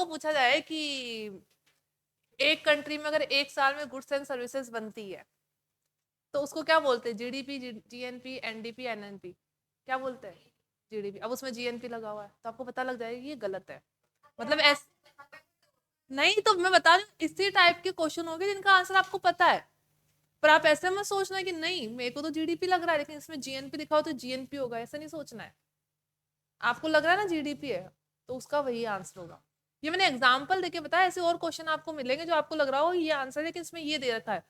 पूछा जाए कि एक कंट्री में अगर एक साल में गुड्स एंड सर्विसेज बनती है तो उसको क्या बोलते हैं? जीडीपी, जीएनपी, एनडीपी, एनएनपी, क्या बोलते हैं? जीडीपी। अब उसमें जीएनपी लगा हुआ है तो आपको पता लग जाएगा कि ये गलत है। मतलब नहीं तो मैं बता रही हूँ, इसी टाइप के क्वेश्चन होंगे जिनका आंसर आपको पता है, पर आप ऐसे मत सोचना है कि नहीं मेरे को तो जीडीपी लग रहा है लेकिन इसमें जीएनपी दिखाओ तो जीएनपी होगा, ऐसा नहीं सोचना है। आपको लग रहा है ना जीडीपी है तो उसका वही आंसर होगा। ये मैंने एग्जाम्पल देके बताया, ऐसे और क्वेश्चन आपको मिलेंगे जो आपको लग रहा हो ये आंसर है लेकिन इसमें ये दे रखा है।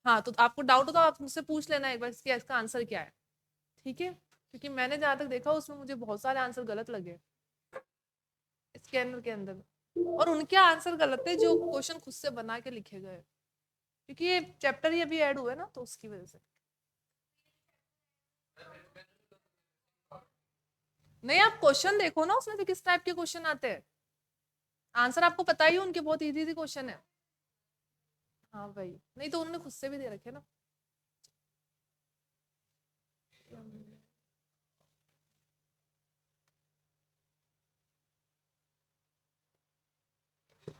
हाँ तो आपको डाउट हो तो आप मुझसे पूछ लेना एक बार इसका आंसर क्या है, ठीक है? क्योंकि मैंने जहां तक देखा उसमें मुझे बहुत सारे आंसर गलत लगे स्कैनर के अंदर, और उनके आंसर गलत है जो क्वेश्चन खुद से बना के लिखे गए, क्योंकि ये चैप्टर ही अभी ऐड हुआ है ना तो उसकी वजह से। नहीं आप क्वेश्चन देखो ना उसमें से किस टाइप के क्वेश्चन आते हैं, आंसर आपको पता ही है उनके, बहुत इजी इजी क्वेश्चन है। हाँ भाई, नहीं तो उन्होंने खुद से भी दे रखे ना।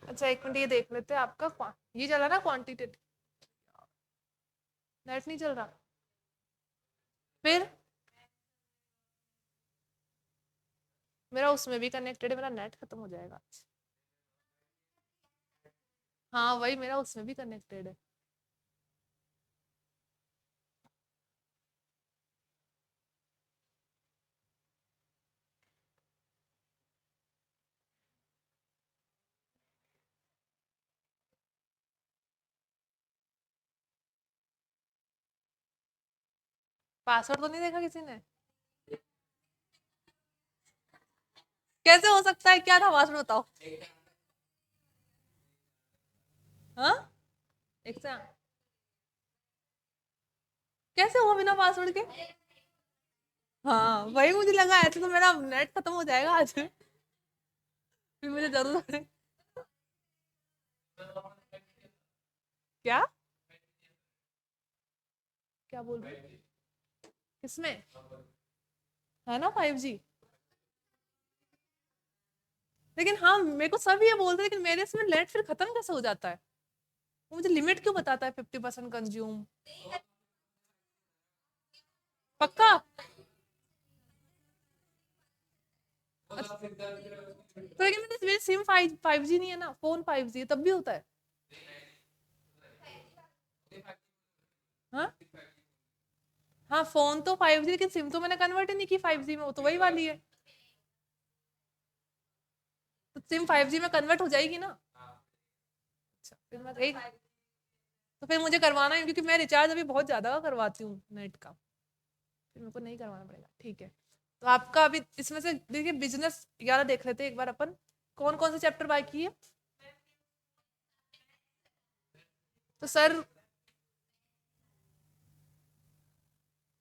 अच्छा एक मिनट ये देख लेते हैं आपका ये चला ना क्वांटिटेटिव, नेट नहीं चल रहा फिर? मेरा उसमें भी कनेक्टेड है, मेरा नेट खत्म हो जाएगा। हाँ वही, मेरा उसमें भी कनेक्टेड है। पासवर्ड तो नहीं देखा किसी ने? कैसे हो सकता है, क्या था पासवर्ड बताओ। हाँ एग्जाम कैसे हुआ बिना पासवर्ड के? हाँ वही मुझे लगा, ऐसे तो मेरा नेट खत्म हो जाएगा आज, फिर मुझे जरूरत है। क्या क्या बोल रहे हो? किसमें? है ना 5G। लेकिन हाँ मेरे को सब ये बोलते हैं लेकिन मेरे इसमें नेट फिर खत्म कैसे हो जाता है? वो मुझे लिमिट क्यों बताता है 50% कंज्यूम? पक्का? तो लेकिन मेरे सिम 5G नहीं है ना, फोन 5G है तब भी होता है। हाँ हाँ फोन तो 5G लेकिन सिम तो मैंने कन्वर्ट ही नहीं की 5G में, वो तो वही वाली है। तो सिम 5G में कन्वर्ट हो जाएगी ना। अच्छा फिर मैं एक, तो फिर मुझे करवाना है क्योंकि मैं रिचार्ज अभी बहुत ज्यादा करवाती हूँ नेट का, फिर मेरे को नहीं करवाना पड़ेगा, ठीक है? तो आपका अभी इसमें से देखिए बिजनेस 11 देख लेते हैं एक बार अपन, कौन कौन से चैप्टर बाकी है? तो सर,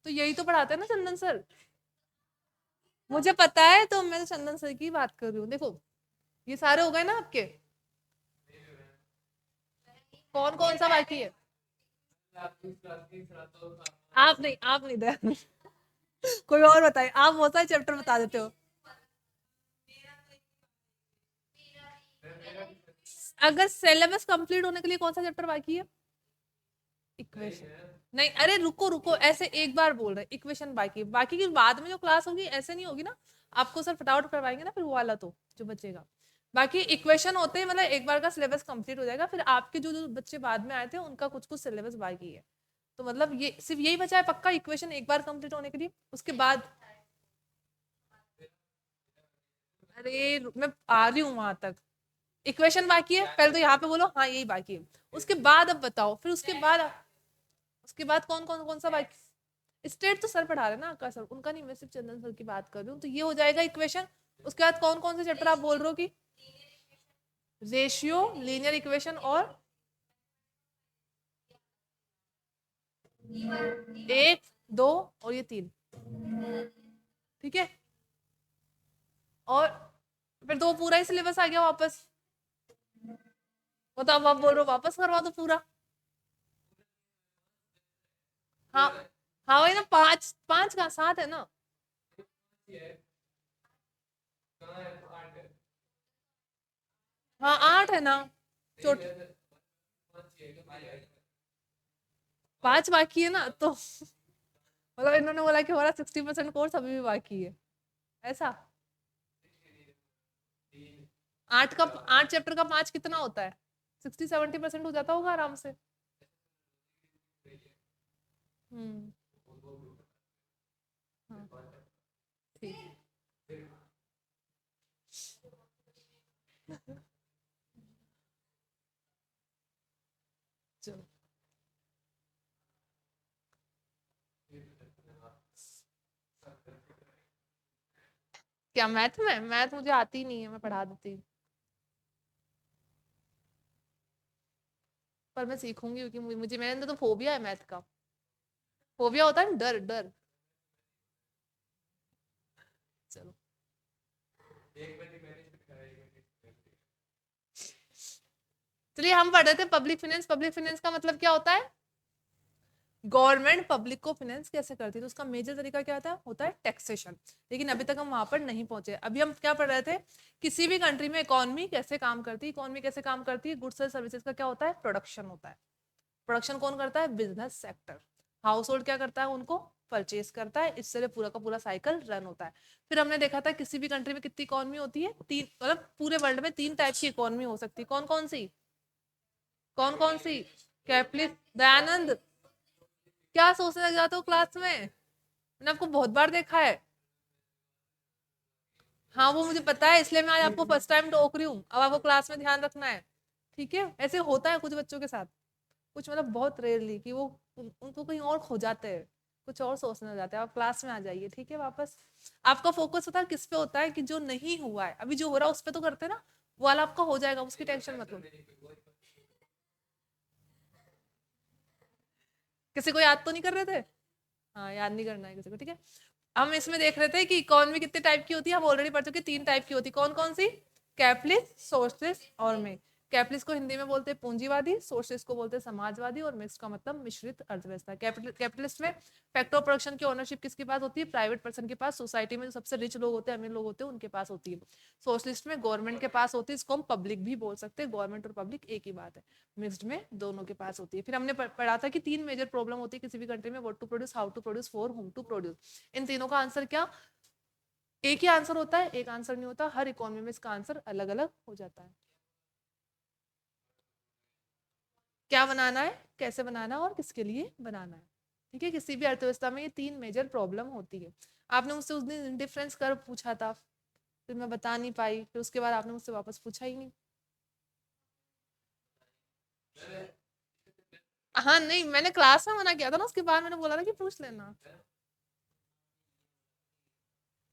तो यही तो पढ़ाते हैं ना चंदन सर। मुझे पता है, तो मैं तो चंदन सर की बात कर रही हूँ। देखो ये सारे हो गए ना आपके, कौन कौन सा बाकी है? आप नहीं दे कोई और बताए, आप बहुत सारे चैप्टर बता देते हो। अगर सिलेबस कंप्लीट होने के लिए कौन सा चैप्टर बाकी है? इक्वेशन। नहीं अरे रुको रुको, ऐसे एक बार बोल रहे इक्वेशन बाकी, बाकी की बाद में जो क्लास होगी ऐसे नहीं होगी ना, आपको सर फटाफट करवाएंगे ना फिर वो वाला तो जो बचेगा। बाकी इक्वेशन होते ही मतलब एक बार का सिलेबस कंप्लीट हो जाएगा, फिर आपके जो जो बच्चे बाद में आए थे उनका कुछ कुछ सिलेबस बाकी है। तो मतलब ये सिर्फ यही बचा है पक्का इक्वेशन एक बार कंप्लीट होने के लिए, उसके बाद। अरे मैं आ रही हूँ वहां तक। इक्वेशन बाकी है, पहले तो यहाँ पे बोलो हाँ यही बाकी है, उसके बाद अब बताओ, फिर उसके बाद कौन कौन कौन सा बाकी? स्टेट तो सर पढ़ा रहे हैं ना आकाश सर, उनका नहीं, मैं सिर्फ चंदन सर की बात कर रही हूँ। तो ये हो जाएगा इक्वेशन। उसके बाद कौन कौन से चैप्टर आप बोल रहे हो कि? रेशियो, लीनियर इक्वेशन और एक, दो और ये तीन, ठीक है? और फिर तो पूरा ही सिलेबस आ गया वापस। वो तो अब आप बोल रहे हो वापस करवा दो पूरा। हाँ हाँ वही ना, पांच पांच का सात है ना। हाँ 8 है ना, छोट 5 बाकी है ना, तो मतलब इन्होंने बोला कि हमारा 60% कोर्स अभी भी बाकी है, ऐसा। 8 का 8 चैप्टर का 5 कितना होता है, 60-70% हो जाता होगा आराम से। हम्म। हाँ ठीक। चलो, क्या मैथ में, मैथ मुझे आती नहीं है, मैं पढ़ा देती हूँ, पर मैं सीखूंगी क्योंकि मुझे, मेरे अंदर तो फोबिया है मैथ का। फोबिया होता है ना, डर डर। चलो, चलिए हम पढ़ रहे थे पब्लिक फाइनेंस। पब्लिक फाइनेंस का मतलब क्या होता है, गवर्नमेंट पब्लिक को फाइनेंस कैसे करती है, तो उसका मेजर तरीका क्या होता है टैक्सेशन। लेकिन अभी तक हम वहां पर नहीं पहुंचे। अभी हम क्या पढ़ रहे थे, किसी भी कंट्री में इकोनॉमी कैसे काम करती है। इकोनॉमी कैसे काम करती है, गुड्स और सर्विसेज का क्या होता है, प्रोडक्शन होता है। प्रोडक्शन कौन करता है, बिजनेस सेक्टर। हाउस होल्ड क्या करता है, उनको परचेज करता है, इससे पूरा का पूरा साइकिल रन होता है। फिर हमने देखा था किसी भी कंट्री में कितनी इकोनॉमी होती है, तीन, मतलब पूरे वर्ल्ड में 3 टाइप की इकोनॉमी हो सकती है। कौन कौन सी, कौन कौन सी, कैपिटलिस्ट, दयानंद क्या सोचने लग जाते हो क्लास में, मैंने आपको बहुत बार देखा है। हाँ वो मुझे पता है, इसलिए मैं आज आपको फर्स्ट टाइम टोक रही हूँ, अब आपको क्लास में ध्यान रखना है, ठीक है। ऐसे होता है कुछ बच्चों के साथ, कुछ मतलब बहुत रेयरली कि वो उनको कहीं और खो जाते हैं, कुछ और सोचने लग जाते हैं। आप क्लास में आ जाइए, ठीक है वापस। आपका फोकस होता है किस पे, होता है कि जो नहीं हुआ है अभी, जो हो रहा है उस पे तो करते हैं ना, वो वाला आपका हो जाएगा, उसकी टेंशन मत लो। किसी को याद तो नहीं कर रहे थे, हाँ याद नहीं करना है किसी को, ठीक है। हम इसमें देख रहे थे कि इकोनॉमी कितने टाइप की होती है, हम ऑलरेडी पढ़ चुके, 3 टाइप की होती है। कौन कौन सी, कैपिटलिस्ट, सोशलिस्ट और मिक्स। कैपिटलिस्ट को हिंदी में बोलते हैं पूंजीवादी, सोशलिस्ट को बोलते हैं समाजवादी, और मिक्स का मतलब मिश्रित अर्थव्यवस्था। कैपिटलिस्ट में फैक्टर ऑफ प्रोडक्शन की ओनरशिप किसके पास होती है, प्राइवेट पर्सन के पास, सोसाइटी में जो सबसे रिच लोग होते हैं, अमीर लोग होते हैं, उनके पास होती है। सोशलिस्ट में गवर्नमेंट के पास होती है, इसको हम पब्लिक भी बोल सकते हैं, गवर्नमेंट और पब्लिक एक ही बात है। मिक्स्ड में दोनों के पास होती है। फिर हमने पढ़ा था कि 3 मेजर प्रॉब्लम होती है किसी भी कंट्री में, what to produce, how to produce, for whom to produce. इन तीनों का आंसर क्या, एक ही आंसर होता है, एक आंसर नहीं होता, हर इकोनॉमी में इसका आंसर अलग अलग हो जाता है। क्या बनाना है, कैसे बनाना है और किसके लिए बनाना है, ठीक है। किसी भी अर्थव्यवस्था में ये 3 मेजर प्रॉब्लम होती है। आपने मुझसे उस दिन डिफरेंस कर पूछा था, फिर मैं बता नहीं पाई, फिर उसके बाद आपने मुझसे वापस पूछा ही नहीं। हाँ नहीं, मैंने क्लास में मना किया था ना, उसके बाद मैंने बोला था कि पूछ लेना,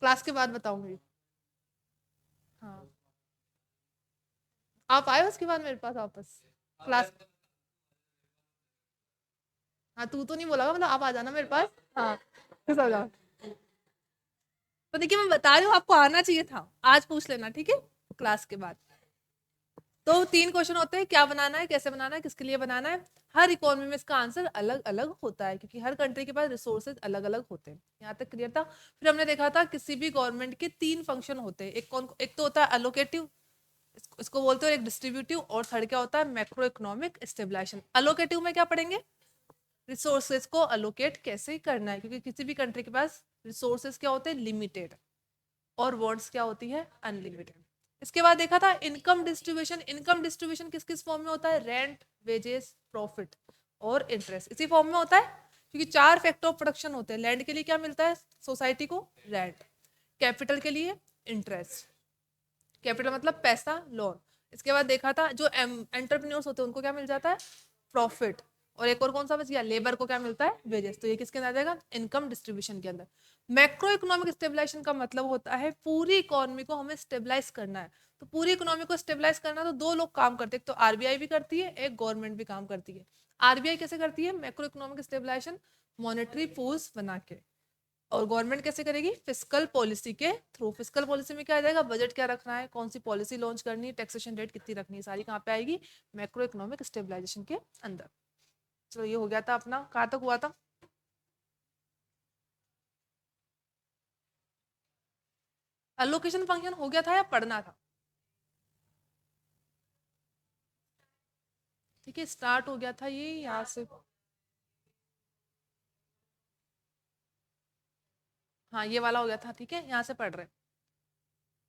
क्लास के बाद बताऊंगी। हाँ, आप आए उसके बाद मेरे पास वापस क्लास। हाँ तू तो नहीं बोला होगा, मतलब आप आ जाना मेरे पास। हाँ खुश हो जाओ। तो देखिए मैं बता रही हूँ, आपको आना चाहिए था, आज पूछ लेना, ठीक है, क्लास के बाद। तो 3 क्वेश्चन होते हैं, क्या बनाना है, कैसे बनाना है, किसके लिए बनाना है। हर इकोनॉमी में इसका आंसर अलग अलग होता है, क्योंकि हर कंट्री के पास रिसोर्सेज अलग अलग होते हैं। यहाँ तक क्लियर था। फिर हमने देखा था किसी भी गवर्नमेंट के 3 फंक्शन होते हैं, एक तो होता है अलोकेटिव, इसको बोलते हैं, एक डिस्ट्रीब्यूटिव, और थर्ड क्या होता है, मैक्रो इकोनॉमिक स्टेबलाइजेशन। अलोकेटिव में क्या पढ़ेंगे, रिसोर्सेज को अलोकेट कैसे करना है, क्योंकि किसी भी कंट्री के पास रिसोर्सेज क्या होते हैं, लिमिटेड, और वॉन्ट्स क्या होती है, अनलिमिटेड। इसके बाद देखा था इनकम डिस्ट्रीब्यूशन। इनकम डिस्ट्रीब्यूशन किस किस फॉर्म में होता है, रेंट, वेजेस, प्रॉफिट और इंटरेस्ट, इसी फॉर्म में होता है। क्योंकि 4 फैक्टर ऑफ प्रोडक्शन होते हैं। लैंड के लिए क्या मिलता है सोसाइटी को, रेंट। कैपिटल के लिए इंटरेस्ट, कैपिटल मतलब पैसा, लोन। इसके बाद देखा था जो एंटरप्रेन्योर्स होते हैं उनको क्या मिल जाता है, प्रॉफिट। और एक और कौन सा बच गया, लेबर को क्या मिलता है, वेजेस। तो ये किसके अंदर आ जाएगा, इनकम डिस्ट्रीब्यूशन के अंदर। मैक्रो इकोनॉमिक स्टेबलाइजेशन का मतलब होता है पूरी इकोनॉमी को हमें स्टेबलाइज करना है। तो पूरी इकोनॉमी को स्टेबलाइज करना तो 2 लोग काम करते हैं, एक तो आरबीआई भी करती है, एक गवर्नमेंट भी काम करती है। आरबीआई कैसे करती है macro economic stabilisation, monetary pools बना के। और गवर्नमेंट कैसे करेगी, फिस्कल पॉलिसी के थ्रू। फिस्कल पॉलिसी में क्या आ जाएगा, बजट क्या रखना है, कौन सी पॉलिसी लॉन्च करनी है, टैक्सेशन रेट कितनी रखनी है, सारी कहाँ पे आएगी, मैक्रो इकोनॉमिक स्टेबलाइजेशन के अंदर। चलो ये हो गया था अपना, कहाँ तक हुआ था, अलोकेशन फंक्शन हो गया था या पढ़ना था। ठीक है, स्टार्ट हो गया था ये यहाँ से, हाँ ये वाला हो गया था, ठीक है, यहाँ से पढ़ रहे हैं।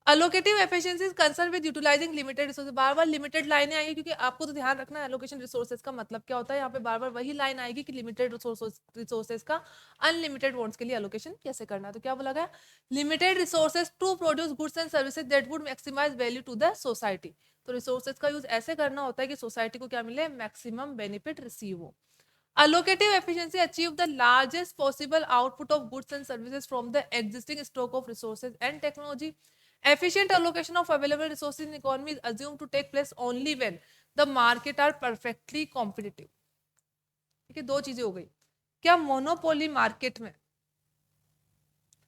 Allocative efficiency is concern with utilising limited resources, बार बार लिमिटेड लाइनें आएंगी क्योंकि आपको तो ध्यान रखना है एलोकेशन रिसोर्सेज का मतलब क्या होता है। यहाँ पे बार बार वही लाइन आएगी कि लिमिटेड रिसोर्सेज का अनलिमिटेड वॉन्ट्स के लिए एलोकेशन कैसे करना है। तो क्या बोला गया, limited resources to produce goods and services that would maximise value to the society. तो रिसोर्सेज का यूज ऐसे करना होता है कि सोसाइटी को क्या मिले, मैक्सिमम बेनिफिट रिसीव हो। Allocative efficiency achieve the largest possible output of goods and services from the existing stock of resources and technology. Efficient allocation of available resources in economy is assumed to take place only when the market are perfectly competitive. ठीक है, दो चीजें हो गई। क्या monopoly market में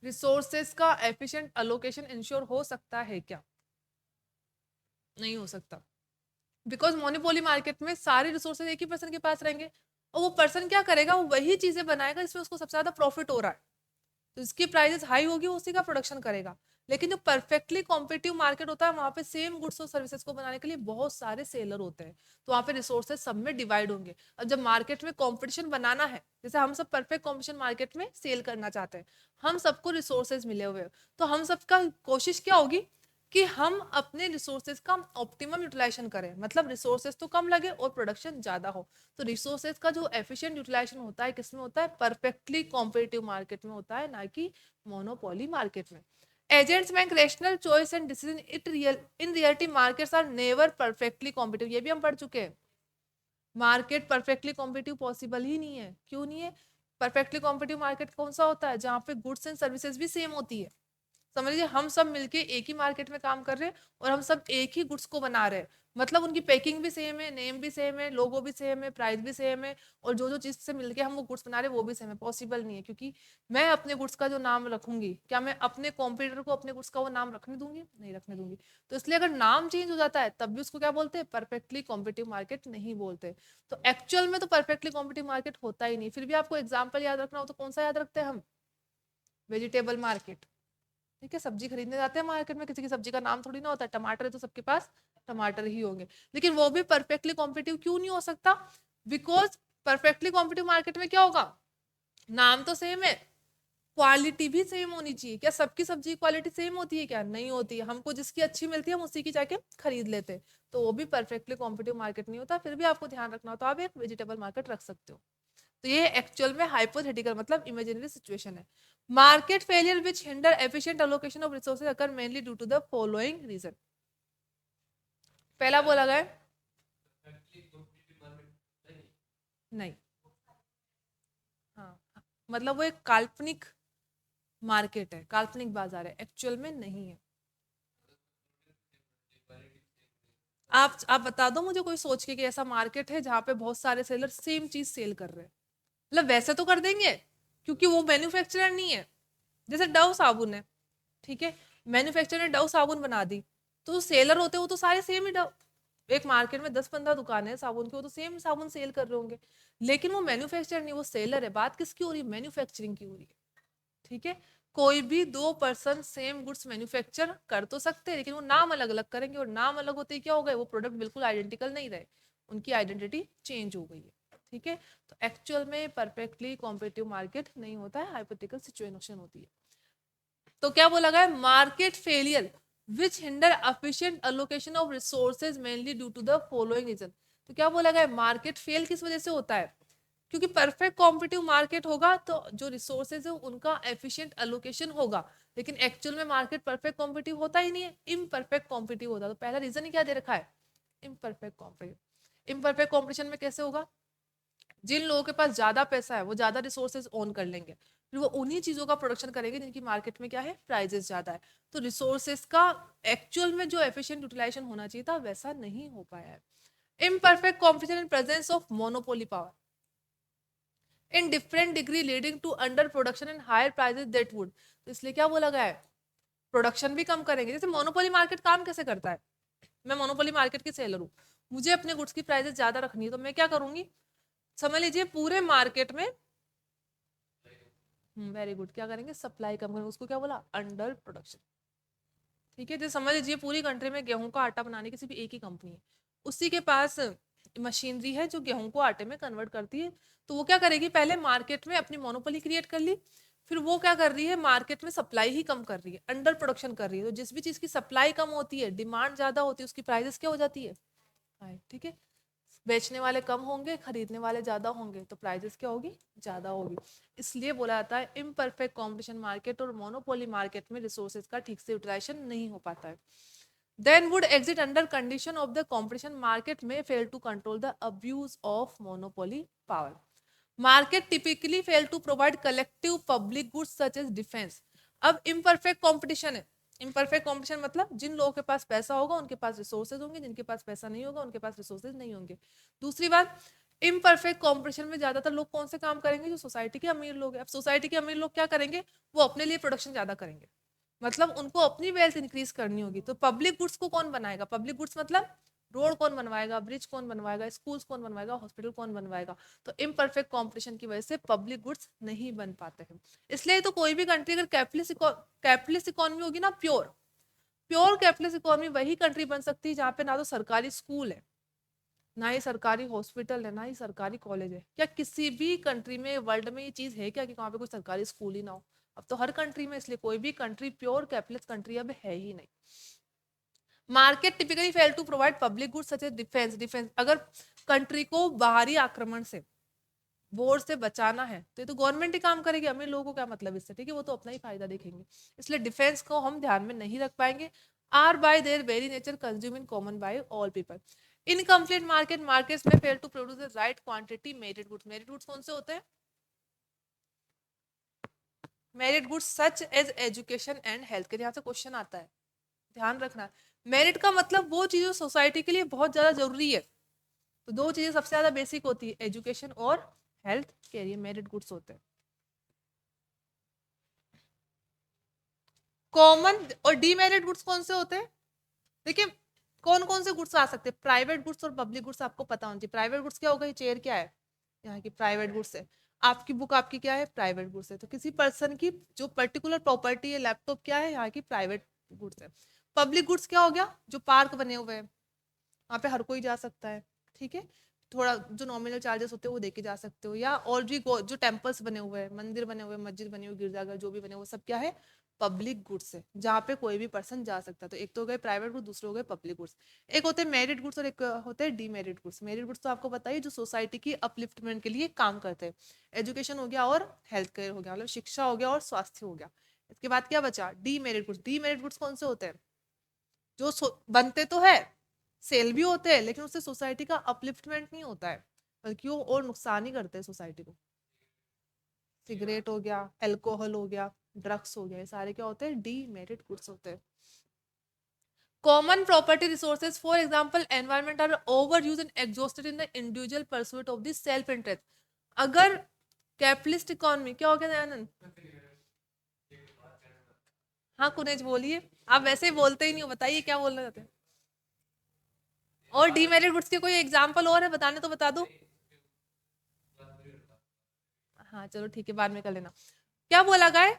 resources का efficient allocation ensure हो सकता है क्या? नहीं हो सकता, बिकॉज मोनोपोली मार्केट में सारे रिसोर्सेज एक ही पर्सन के पास रहेंगे और वो पर्सन क्या करेगा, वो वही चीजें बनाएगा जिसमें उसको सबसे ज्यादा प्रॉफिट हो रहा है, तो इसकी प्राइसेस हाई होगी, उसी का प्रोडक्शन करेगा। लेकिन जो परफेक्टली कॉम्पिटिटिव मार्केट होता है, वहां पे सेम गुड्स और सर्विसेज को बनाने के लिए बहुत सारे सेलर होते हैं, तो वहां पे रिसोर्सेज सब में डिवाइड होंगे। अब जब मार्केट में कंपटीशन बनाना है, जैसे हम सब परफेक्ट कॉम्पिटिशन मार्केट में सेल करना चाहते हैं, हम सबको रिसोर्सेज मिले हुए हैं, तो हम सबका कोशिश क्या होगी कि हम अपने रिसोर्सेज का ऑप्टिमम यूटिलाइजेशन करें, मतलब रिसोर्सेज तो कम लगे और प्रोडक्शन ज्यादा हो। तो रिसोर्सेज का जो एफिशिएंट यूटिलाइजेशन होता है किसमें होता है, परफेक्टली कॉम्पिटिटिव मार्केट में होता है, ना कि मोनोपोली मार्केट में। Agents make rational choice and decision it real in reality markets are never perfectly competitive, ये भी हम पढ़ चुके हैं। मार्केट परफेक्टली कॉम्पिटिटिव पॉसिबल ही नहीं है। क्यों नहीं है? परफेक्टली कॉम्पिटिटिव मार्केट कौन सा होता है, जहां पे गुड्स एंड सर्विसेज भी सेम होती है। समझ लीजिए हम सब मिलके एक ही मार्केट में काम कर रहे हैं और हम सब एक ही गुड्स को बना रहे हैं, मतलब उनकी पैकिंग भी सेम है, नेम भी सेम है, लोगो भी सेम है, प्राइस भी सेम है, और जो जो चीज से मिलके हम वो गुड्स बना रहे हैं वो भी सेम है। पॉसिबल नहीं है, क्योंकि मैं अपने गुड्स का जो नाम रखूंगी, क्या मैं अपने कॉम्पिटिटर को अपने गुड्स का वो नाम रखने दूंगी? नहीं रखने दूंगी। तो इसलिए अगर नाम चेंज हो जाता है तब भी उसको क्या बोलते हैं, परफेक्टली कॉम्पिटिटिव मार्केट नहीं बोलते। तो एक्चुअल में तो परफेक्टली कॉम्पिटिटिव मार्केट होता ही नहीं। फिर भी आपको एग्जाम्पल याद रखना हो तो कौन सा याद रखते हैं हम, वेजिटेबल मार्केट। ठीक है, सब्जी खरीदने जाते हैं मार्केट में, किसी की सब्जी का नाम थोड़ी ना होता है, टमाटर है तो सबके पास टमाटर ही होंगे। लेकिन वो भी परफेक्टली कॉम्पिटिटिव क्यों नहीं हो सकता? बिकॉज परफेक्टली कॉम्पिटिटिव मार्केट में क्या होगा, नाम तो सेम है, क्वालिटी भी सेम होनी चाहिए। क्या सबकी सब्जी क्वालिटी सेम होती है? क्या नहीं होती है। हमको जिसकी अच्छी मिलती है हम उसी की जाके खरीद लेते हैं, तो वो भी परफेक्टली कॉम्पिटिटिव मार्केट नहीं होता। फिर भी आपको ध्यान रखना हो तो आप एक वेजिटेबल मार्केट रख सकते हो। तो ये एक्चुअल में हाइपोथेटिकल मतलब इमेजिनरी सिचुएशन है। Market failure which hinder efficient allocation of resources occur mainly due to the following reason. पहला बोला गया नहीं, हाँ, मतलब वो एक काल्पनिक मार्केट है, काल्पनिक बाजार है, एक्चुअल में नहीं है। आप बता दो मुझे कोई सोच के कि ऐसा मार्केट है जहां पे बहुत सारे सेलर सेम चीज सेल कर रहे हैं। मतलब वैसे तो कर देंगे क्योंकि वो मैन्युफैक्चरर नहीं है। जैसे डव साबुन है, ठीक है, मैन्युफैक्चरर ने डव साबुन बना दी, तो सेलर होते वो तो सारे सेम ही डव, एक मार्केट में 10-15 दुकानें हैं साबुन की, वो तो सेम साबुन सेल कर रहे होंगे, लेकिन वो मैन्युफैक्चरर नहीं, वो सेलर है। बात किसकी हो रही है, मैन्युफैक्चरिंग की हो रही है। ठीक है, कोई भी दो पर्सन सेम गुड्स मैन्युफैक्चर कर तो सकते हैं, लेकिन वो नाम अलग अलग करेंगे, और नाम अलग होते ही क्या हो गए, वो प्रोडक्ट बिल्कुल आइडेंटिकल नहीं रहे, उनकी आइडेंटिटी चेंज हो गई है। ठीक है, तो एक्चुअल में परफेक्टली कॉम्पिटिटिव मार्केट नहीं होता है, हाइपोथेटिकल सिचुएशन होती है। तो क्या बोला गया, market failure which hinder efficient allocation of resources mainly due to the following reason. तो क्या बोला गया, मार्केट फेल किस वजह से होता है, क्योंकि परफेक्ट कॉम्पिटिटिव मार्केट होगा तो जो रिसोर्सेज है उनका एफिशिएंट एलोकेशन होगा, लेकिन एक्चुअल में मार्केट परफेक्ट कॉम्पिटिटिव होता ही नहीं है, इम्परफेक्ट कॉम्पिटिटिव होता है। तो पहला रीजन ही क्या दे रखा है, इम्परफेक्ट कॉम्पिटिटिव। इम्परफेक्ट कॉम्पिटिशन में कैसे होगा, जिन लोगों के पास ज्यादा पैसा है वो ज्यादा रिसोर्सेज ओन कर लेंगे, फिर वो उन्हीं चीजों का प्रोडक्शन करेंगे जिनकी मार्केट में क्या है, प्राइजेस ज्यादा है। तो रिसोर्सेज का एक्चुअल में जो एफिशिएंट यूटिलाइजेशन होना चाहिए था वैसा नहीं हो पाया है। Imperfect competition in presence of monopoly power in different degree leading to under production and higher prices that would. तो इसलिए क्या बोला गया है, प्रोडक्शन भी कम करेंगे। जैसे मोनोपोली मार्केट काम कैसे करता है, मैं मोनोपोली मार्केट की सेलर हूँ, मुझे अपने गुड्स की प्राइसेस ज्यादा रखनी है, तो मैं क्या करूंगी, समझ लीजिए पूरे मार्केट में, वेरी गुड, क्या करेंगे, सप्लाई कम करेंगे, उसको क्या बोला, अंडर प्रोडक्शन। ठीक है, जैसे समझ लीजिए पूरी कंट्री में गेहूं का आटा बनाने की सिर्फ एक ही कंपनी है, उसी के पास मशीनरी है जो गेहूं को आटे में कन्वर्ट करती है, तो वो क्या करेगी, पहले मार्केट में अपनी मोनोपोली क्रिएट कर ली, फिर वो क्या कर रही है, मार्केट में सप्लाई ही कम कर रही है, अंडर प्रोडक्शन कर रही है। तो जिस भी चीज की सप्लाई कम होती है, डिमांड ज्यादा होती है, उसकी प्राइसेस क्या हो जाती है, हाई। ठीक है, बेचने वाले कम होंगे, खरीदने वाले ज्यादा होंगे, तो प्राइसेस क्या होगी, ज्यादा होगी। इसलिए बोला जाता है इम्परफेक्ट कॉम्पिटिशन मार्केट और मोनोपोली मार्केट में रिसोर्सेज का ठीक से यूटिलाइजेशन नहीं हो पाता है। Then would exit under condition of the competition market may fail to control the abuse of monopoly power. Market typically fail to provide collective public goods such as defense. अब imperfect competition है, imperfect competition मतलब जिन लोगों के पास पैसा होगा उनके पास resources होंगे, जिनके पास पैसा नहीं होगा उनके पास रिसोर्सेज नहीं होंगे। दूसरी बात, इम्परफेक्ट कंपटीशन में ज्यादातर लोग कौन से काम करेंगे, जो सोसाइटी के अमीर लोग हैं। अब सोसाइटी के अमीर लोग क्या करेंगे, वो अपने लिए प्रोडक्शन ज्यादा करेंगे, मतलब उनको अपनी वेल्थ इंक्रीज करनी होगी। तो पब्लिक गुड्स को कौन बनाएगा, पब्लिक गुड्स मतलब रोड कौन बनवाएगा, ब्रिज कौन बनवाएगा, स्कूल्स कौन बनवाएगा, हॉस्पिटल कौन बनवाएगा। तो इम्परफेक्ट कंपटीशन की वजह से पब्लिक गुड्स नहीं बन पाते हैं। इसलिए तो कोई भी कंट्री अगर कैपिटलिस्ट इकोनॉमी होगी ना, प्योर प्योर कैपिटलिस्ट इकोनॉमी, वही कंट्री बन सकती है जहाँ पे ना तो सरकारी स्कूल है, ना ही सरकारी हॉस्पिटल है, ना ही सरकारी कॉलेज है। क्या किसी भी कंट्री में वर्ल्ड में ये चीज है क्या कि वहाँ पे कोई सरकारी स्कूल ही ना हो? अब तो हर कंट्री में, इसलिए कोई भी कंट्री प्योर कैपिटलिस्ट कंट्री अब है ही नहीं। Market typically fail to provide public goods such as defence. Defence, अगर कंट्री को बाहरी आक्रमण से, वॉर से बचाना है तो ये तो गवर्नमेंट ही काम करेगी, अमीर लोगों को क्या मतलब इससे, ठीक है, वो तो अपना ही फायदा देखेंगे। इसलिए डिफेंस को हम ध्यान में नहीं रख पाएंगे। Are by their very nature consume in common by all people. Incomplete market, markets में fail to produce the right quantity merit goods. Merit goods कौन से होते हैं, merit goods such as education and health care. यहाँ से question आता है, ध्यान रखना। मेरिट का मतलब वो चीज जो सोसाइटी के लिए बहुत ज्यादा जरूरी है। तो दो चीजें सबसे ज्यादा बेसिक होती है, एजुकेशन और हेल्थ केयर, ये मेरिट गुड्स होते हैं। कॉमन और डीमेरिट गुड्स कौन से होते हैं, देखिए कौन कौन से गुड्स आ सकते हैं, प्राइवेट गुड्स और पब्लिक गुड्स आपको पता होना चाहिए। प्राइवेट गुड्स क्या होगा, ये चेयर क्या है, यहाँ की प्राइवेट गुड्स है। आपकी बुक आपकी क्या है, प्राइवेट गुड्स है। तो किसी पर्सन की जो पर्टिकुलर प्रॉपर्टी है, लैपटॉप क्या है, यहाँ की प्राइवेट गुड्स है। पब्लिक गुड्स क्या हो गया, जो पार्क बने हुए हैं, वहाँ पे हर कोई जा सकता है, ठीक है, थोड़ा जो नॉमिनल चार्जेस होते हैं वो देके जा सकते हो। या और भी जो टेम्पल्स बने हुए हैं, मंदिर बने हुए, मस्जिद बनी हुई, गिरजाघर जो भी बने हुए, सब क्या है, पब्लिक गुड्स है, जहाँ पे कोई भी पर्सन जा सकता है। तो एक तो हो गए प्राइवेट गुड्स, दूसरे हो गए पब्लिक गुड्स। एक होते हैं मेरिट गुड्स और एक होते हैं डीमेरिट गुड्स। मेरिट गुड्स तो आपको पता ही, जो सोसाइटी की अपलिफ्टमेंट के लिए काम करते हैं। एजुकेशन हो गया और हेल्थ केयर हो गया, मतलब शिक्षा हो गया और स्वास्थ्य हो गया। इसके बाद क्या बचा, डीमेरिट गुड्स। डीमेरिट गुड्स कौन से होते हैं, जो बनते तो है, सेल भी होते हैं, लेकिन उससे सोसाइटी का अपलिफ्टमेंट नहीं होता है, बल्कि वो और नुकसान ही करते हैं सोसाइटी को। सिगरेट हो गया, अल्कोहल हो गया, ड्रग्स हो गया, ये सारे क्या होते हैं, डीमेरिट गुड्स होते हैं। Common property resources for example environment are over use and exhausted in the individual pursuit of the self interest. अगर कैपिटलिस्ट इकोनॉमी, क्या हो गया दयानंद, हाँ कुनेज बोलिए, आप वैसे ही बोलते ही नहीं हो, बताइए क्या बोलना चाहते हैं। और डीमेरिट गुड्स के कोई एग्जांपल और है बताने तो बता दो। हाँ चलो ठीक है, बाद में कर लेना। क्या बोला गया,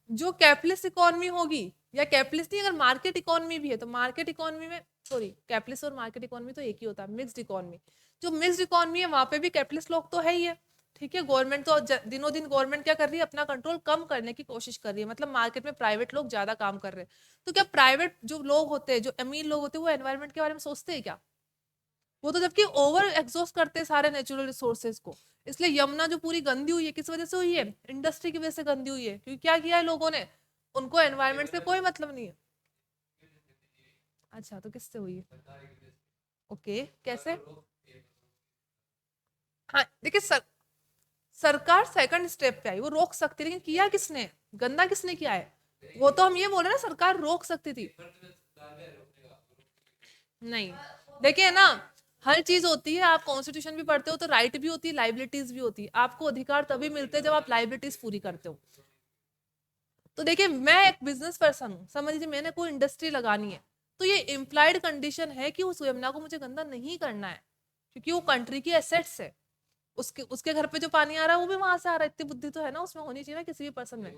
जो कैपिटलिस्ट इकोनॉमी होगी, या कैपिटलिस्ट नहीं, अगर मार्केट इकोनॉमी भी है, तो मार्केट इकोनॉमी में, सॉरी, कैपिटलिस्ट और मार्केट इकोनॉमी तो एक ही होता है, मिक्स्ड इकोनॉमी। जो मिक्स्ड इकोनॉमी है वहां पे भी कैपिटलिस्ट लोग तो है ही है, ठीक है। गवर्नमेंट तो दिनों दिन गवर्नमेंट क्या कर रही है, अपना कंट्रोल कम करने की कोशिश कर रही है, मतलब मार्केट में प्राइवेट लोग ज्यादा काम कर रहे हैं। तो क्या प्राइवेट जो लोग होते हैं, जो अमीर लोग होते हैं, वो एनवायरमेंट के बारे में सोचते हैं क्या, वो तो जबकि ओवर एग्जॉस्ट करते हैं सारे नेचुरल रिसोर्सेज को। इसलिए यमुना जो पूरी गंदी हुई है, किस वजह से हुई है, इंडस्ट्री की वजह से गंदी हुई है, क्योंकि क्या किया है लोगों ने, उनको एनवायरमेंट से कोई मतलब नहीं है। अच्छा, तो किससे हुई है, ओके, कैसे, हाँ देखिए सरकार सेकंड स्टेप पे आई, वो रोक सकती, लेकिन किया किसने, गंदा किसने किया है, वो तो हम ये बोल रहे हैं ना, सरकार रोक सकती थी, नहीं। देखिए ना, हर चीज होती है, आप कॉन्स्टिट्यूशन भी पढ़ते हो तो राइट भी होती है, लाइबिलिटीज भी होती है। आपको अधिकार तभी मिलते हैं जब आप लाइबिलिटीज पूरी करते हो। तो देखिए, मैं एक बिजनेस पर्सन हूँ, समझ लीजिए मैंने कोई इंडस्ट्री लगानी है, तो ये इम्प्लाइड कंडीशन है कि उस यमुना को मुझे गंदा नहीं करना है, क्योंकि वो कंट्री की एसेट्स है। उसके उसके घर पे जो पानी आ रहा है वो भी वहां से आ रहा है, इतनी बुद्धि तो है ना उसमें, होनी चाहिए ना किसी भी पर्सन में।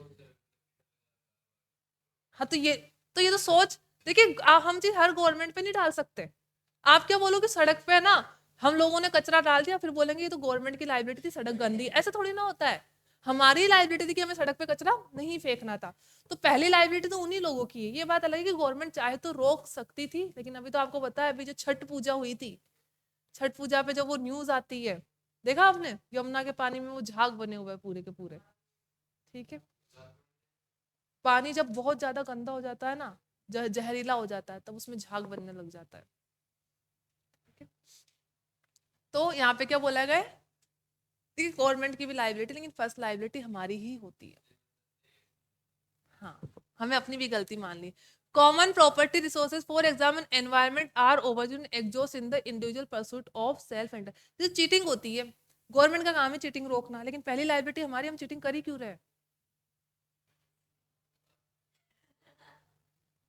हाँ तो ये तो सोच, देखिए हम चीज हर गवर्नमेंट पे नहीं डाल सकते। आप क्या बोलोगे, सड़क पे है ना, हम लोगों ने कचरा डाल दिया फिर बोलेंगे ये तो गवर्नमेंट की लाइबिलिटी थी, सड़क गंदी, ऐसा थोड़ी ना होता है। हमारी लाइबिलिटी थी कि हमें सड़क पे कचरा नहीं फेंकना था, तो पहली लाइबिलिटी तो उन्हीं लोगों की है। ये बात अलग है कि गवर्नमेंट चाहे तो रोक सकती थी, लेकिन अभी तो आपको पता है अभी जो छठ पूजा हुई थी, छठ पूजा पे जब वो न्यूज आती है, देखा आपने यमुना के पानी में वो झाग बने हुए हैं पूरे के पूरे, ठीक है। पानी जब बहुत ज्यादा गंदा हो जाता है ना, जहरीला हो जाता है, तब उसमें झाग बनने लग जाता है, ठीक है। तो यहाँ पे क्या बोला गया है कि गवर्नमेंट की भी लाइबिलिटी, लेकिन फर्स्ट लाइबिलिटी हमारी ही होती है। हाँ, हमें अपनी भी गलती मान ली। Common property resources for example environment are overused exhaust in the individual pursuit of self interest. Cheating होती है, गवर्नमेंट का काम है चीटिंग रोकना, लेकिन पहली लाइबिलिटी हमारी, हम चीटिंग कर ही क्यों रहे?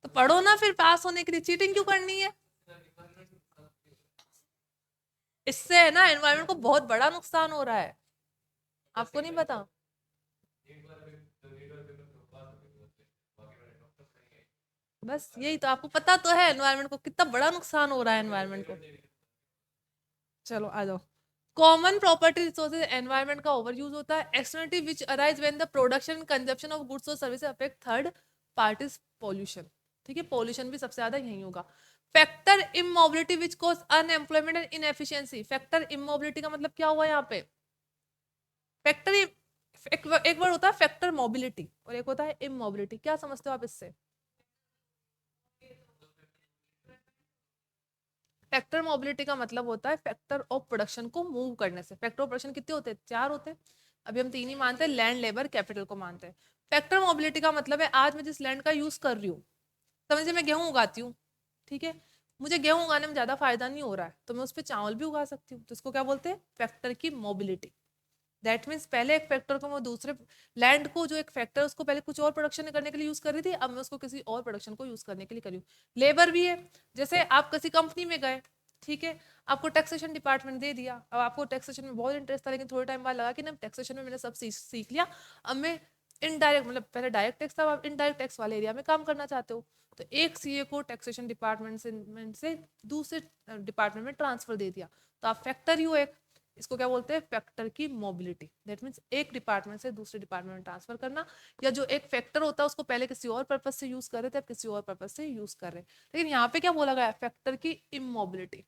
तो पढ़ो ना फिर, पास होने के लिए चीटिंग क्यों करनी है? इससे है ना एनवायरमेंट को बहुत बड़ा नुकसान हो रहा है, आपको नहीं पता? बस यही तो, आपको पता तो है एनवायरमेंट को कितना बड़ा नुकसान हो रहा है एनवायरमेंट को। चलो आ जाओ। कॉमन प्रॉपर्टी रिसोर्सेज एनवायरमेंट का ओवर यूज होता है। Externality which arise when the production consumption of goods और service affect third parties pollution, ठीक है, पॉल्यूशन भी सबसे ज्यादा यही होगा। Factor immobility which cause unemployment and inefficiency. Factor immobility का मतलब क्या हुआ यहाँ पे? फैक्टर एक वर्ड होता है फैक्टर मोबिलिटी और एक होता है इमोबिलिटी, क्या समझते हो आप इससे? फैक्टर मोबिलिटी का मतलब होता है फैक्टर ऑफ प्रोडक्शन को मूव करने से। फैक्टर ऑफ प्रोडक्शन कितने होते हैं? 4 होते हैं, अभी हम 3 ही मानते हैं, लैंड लेबर कैपिटल को मानते हैं। फैक्टर मोबिलिटी का मतलब है आज मैं जिस लैंड का यूज कर रही हूँ, समझिए मैं गेहूं उगाती हूँ, ठीक है, मुझे गेहूं उगाने में ज्यादा फायदा नहीं हो रहा है, तो मैं उस पर चावल भी उगा सकती हूँ, तो इसको क्या बोलते हैं? फैक्टर की मोबिलिटी। दैट मीन्स पहले एक फैक्टर को मैं दूसरे लैंड को, जो एक फैक्टर उसको पहले कुछ और प्रोडक्शन करने के लिए यूज कर रही थी, अब मैं उसको किसी और प्रोडक्शन को यूज करने के लिए करी हूँ। लेबर भी है, जैसे आप किसी कंपनी में गए, ठीक है, आपको टैक्सेशन डिपार्टमेंट दे दिया, अब आपको टैक्सेशन में बहुत इंटरेस्ट था, लेकिन थोड़े टाइम बाद लगा कि ना टैक्सेशन में मैंने सब सीख लिया, अब मैं इनडायरेक्ट, मतलब पहले डायरेक्ट टैक्स था, अब इनडायरेक्ट टैक्स वाले एरिया में काम करना चाहते हो, तो एक सीए को टैक्सेशन डिपार्टमेंट से दूसरे डिपार्टमेंट में ट्रांसफर दे दिया, तो आप फैक्टर ही हो एक। इसको क्या बोलते हैं? फैक्टर की मोबिलिटी। दैट मीन्स एक डिपार्टमेंट से दूसरे डिपार्टमेंट में ट्रांसफर करना, या जो एक फैक्टर होता है उसको पहले किसी और पर्पज से यूज कर रहे थे, अब किसी और पर्पज से यूज कर रहे हैं। लेकिन यहाँ पे क्या बोला गया? फैक्टर की इमोबिलिटी,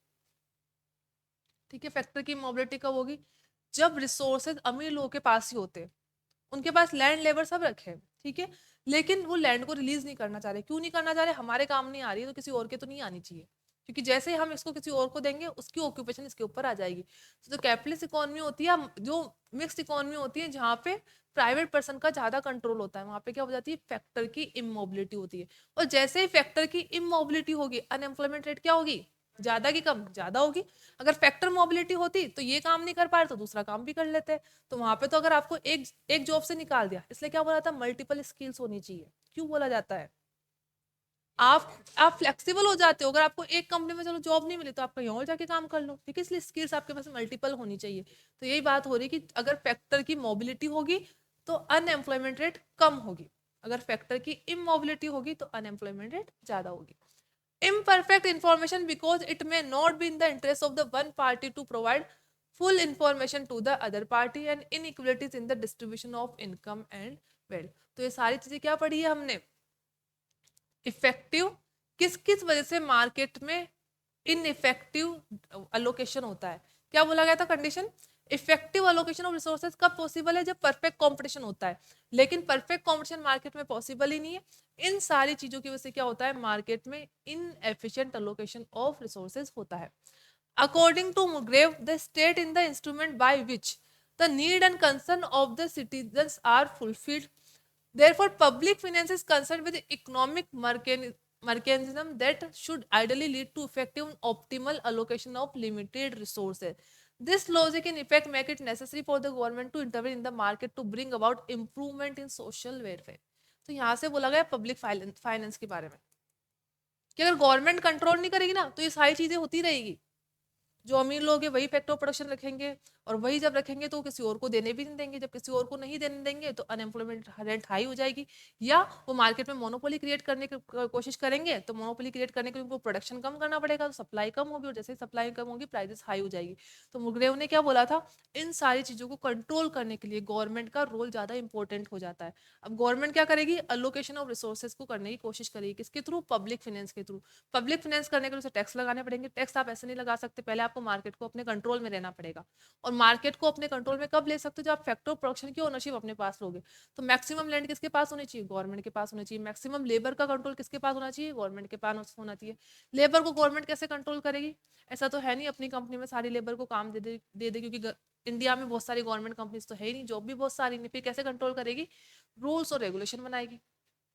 ठीक है। फैक्टर की इमोबिलिटी कब होगी? जब रिसोर्सेज अमीर लोगों के पास ही होते हैं, उनके पास लैंड लेबर सब रखे हैं, ठीक है, लेकिन वो लैंड को रिलीज नहीं करना चाह रहे। क्यों नहीं करना चाह रहे? हमारे काम नहीं आ रही है तो किसी और के तो नहीं आनी चाहिए, क्योंकि जैसे ही हम इसको किसी और को देंगे उसकी ऑक्यूपेशन इसके ऊपर आ जाएगी। तो जो कैपिटलिस्ट इकोनॉमी होती है, जो मिक्स्ड इकोनॉमी होती है, जहाँ पे प्राइवेट पर्सन का ज्यादा कंट्रोल होता है, वहां पे क्या हो जाती है? फैक्टर की इमोबिलिटी होती है। और जैसे ही फैक्टर की इमोबिलिटी होगी, अनएम्प्लॉयमेंट रेट क्या होगी? ज्यादा की कम? ज्यादा होगी। अगर फैक्टर मोबिलिटी होती तो ये काम नहीं कर पा रहे तो दूसरा काम भी कर लेते, तो वहां पे तो अगर आपको एक एक जॉब से निकाल दिया, इसलिए क्या बोला था? मल्टीपल स्किल्स होनी चाहिए। क्यों बोला जाता है? आप फ्लेक्सिबल हो जाते हो, अगर आपको एक कंपनी में चलो जॉब नहीं मिली तो आप कहीं और जाके काम कर लो, ठीक है, इसलिए स्किल्स आपके पास मल्टीपल होनी चाहिए। तो यही बात हो रही है कि अगर फैक्टर की मोबिलिटी होगी तो अनएम्प्लॉयमेंट रेट कम होगी, अगर फैक्टर की इमोबिलिटी होगी तो अनएम्प्लॉयमेंट रेट ज्यादा होगी। Imperfect information because it may not be in the interest of the one party to provide full information to the other party and inequalities in the distribution of income and wealth। तो ये सारी चीजें क्या पढ़ी है हमने? Effective, किस किस वजह से मार्केट में इनइफेक्टिव अलोकेशन होता है? क्या बोला गया था condition? Effective allocation of resources कब पॉसिबल है? जब परफेक्ट कंपटीशन होता है, लेकिन परफेक्ट कंपटीशन मार्केट में पॉसिबल ही नहीं है। इन सारी चीजों की वजह से क्या होता है? मार्केट में इनएफिशिएंट अलोकेशन ऑफ रिसोर्सेज होता है। According to Musgrave, the state in the instrument by which the need and concern of the citizens are fulfilled, therefore public finance is concerned with economic mechanism that should ideally lead to effective and optimal allocation of limited resources. This logic in effect make it necessary for the government to intervene in the market to bring about improvement in social welfare। तो यहाँ से बोला गया public finance के बारे में कि अगर गवर्नमेंट कंट्रोल नहीं करेगी ना तो ये सारी चीजें होती रहेगी। जो अमीर लोग हैं वही फैक्टर ऑफ प्रोडक्शन रखेंगे, और वही जब रखेंगे तो किसी और को देने भी नहीं देंगे, जब किसी और को नहीं देने देंगे तो अनएम्प्लॉयमेंट रेट हाई हो जाएगी, या वो मार्केट में मोनोपोली क्रिएट करने की कोशिश करेंगे, तो मोनोपोली क्रिएट करने के लिए उनको प्रोडक्शन कम करना पड़ेगा, तो सप्लाई कम होगी, और जैसे सप्लाई कम होगी प्राइसेस हाई हो जाएगी। तो मुर्गदेव ने क्या बोला था, इन सारी चीज़ों को कंट्रोल करने के लिए गवर्नमेंट का रोल ज़्यादा इंपॉर्टेंट हो जाता है। अब गवर्नमेंट क्या करेगी, अलोकेशन ऑफ रिसोर्सेज को करने की कोशिश करेगी, किसके थ्रू, पब्लिक फाइनेंस के थ्रू। पब्लिक फाइनेंस करने के लिए उसे टैक्स लगाने पड़ेंगे, टैक्स आप ऐसे नहीं लगा सकते, पहले आपको मार्केट को अपने कंट्रोल में रहना पड़ेगा, और मार्केट को अपने कंट्रोल में कब ले सकते हो, जब आप फैक्टर ऑफ प्रोडक्शन की ओनरशिप अपने पास लोगे। तो मैक्सिमम लैंड किसके पास होनी चाहिए, गवर्नमेंट के पास होना चाहिए। मैक्सिमम लेबर का कंट्रोल किसके पास होना चाहिए, गवर्नमेंट के पास होना चाहिए। लेबर को गवर्नमेंट कैसे कंट्रोल करेगी, ऐसा तो है नहीं अपनी कंपनी में सारी लेबर को काम दे दे क्योंकि इंडिया में बहुत सारी गवर्नमेंट कंपनीज तो है ही नहीं, जॉब भी बहुत सारी नहीं, फिर कैसे कंट्रोल करेगी, रूल्स और रेगुलेशन बनाएगी,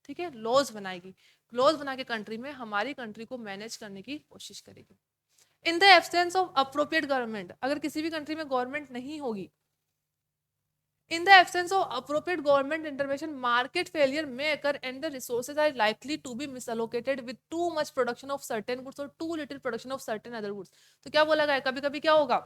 ठीक है, लॉज बनाएगी। लॉज बना के कंट्री में हमारी कंट्री को मैनेज करने की कोशिश करेगी। In the absence of appropriate government, अगर किसी भी कंट्री में गवर्नमेंट नहीं होगी, in the absence of appropriate government intervention, market failure may occur and the resources are likely to be misallocated with too much production of certain goods or too little production of certain other goods। तो क्या बोला गया है, कभी कभी क्या होगा,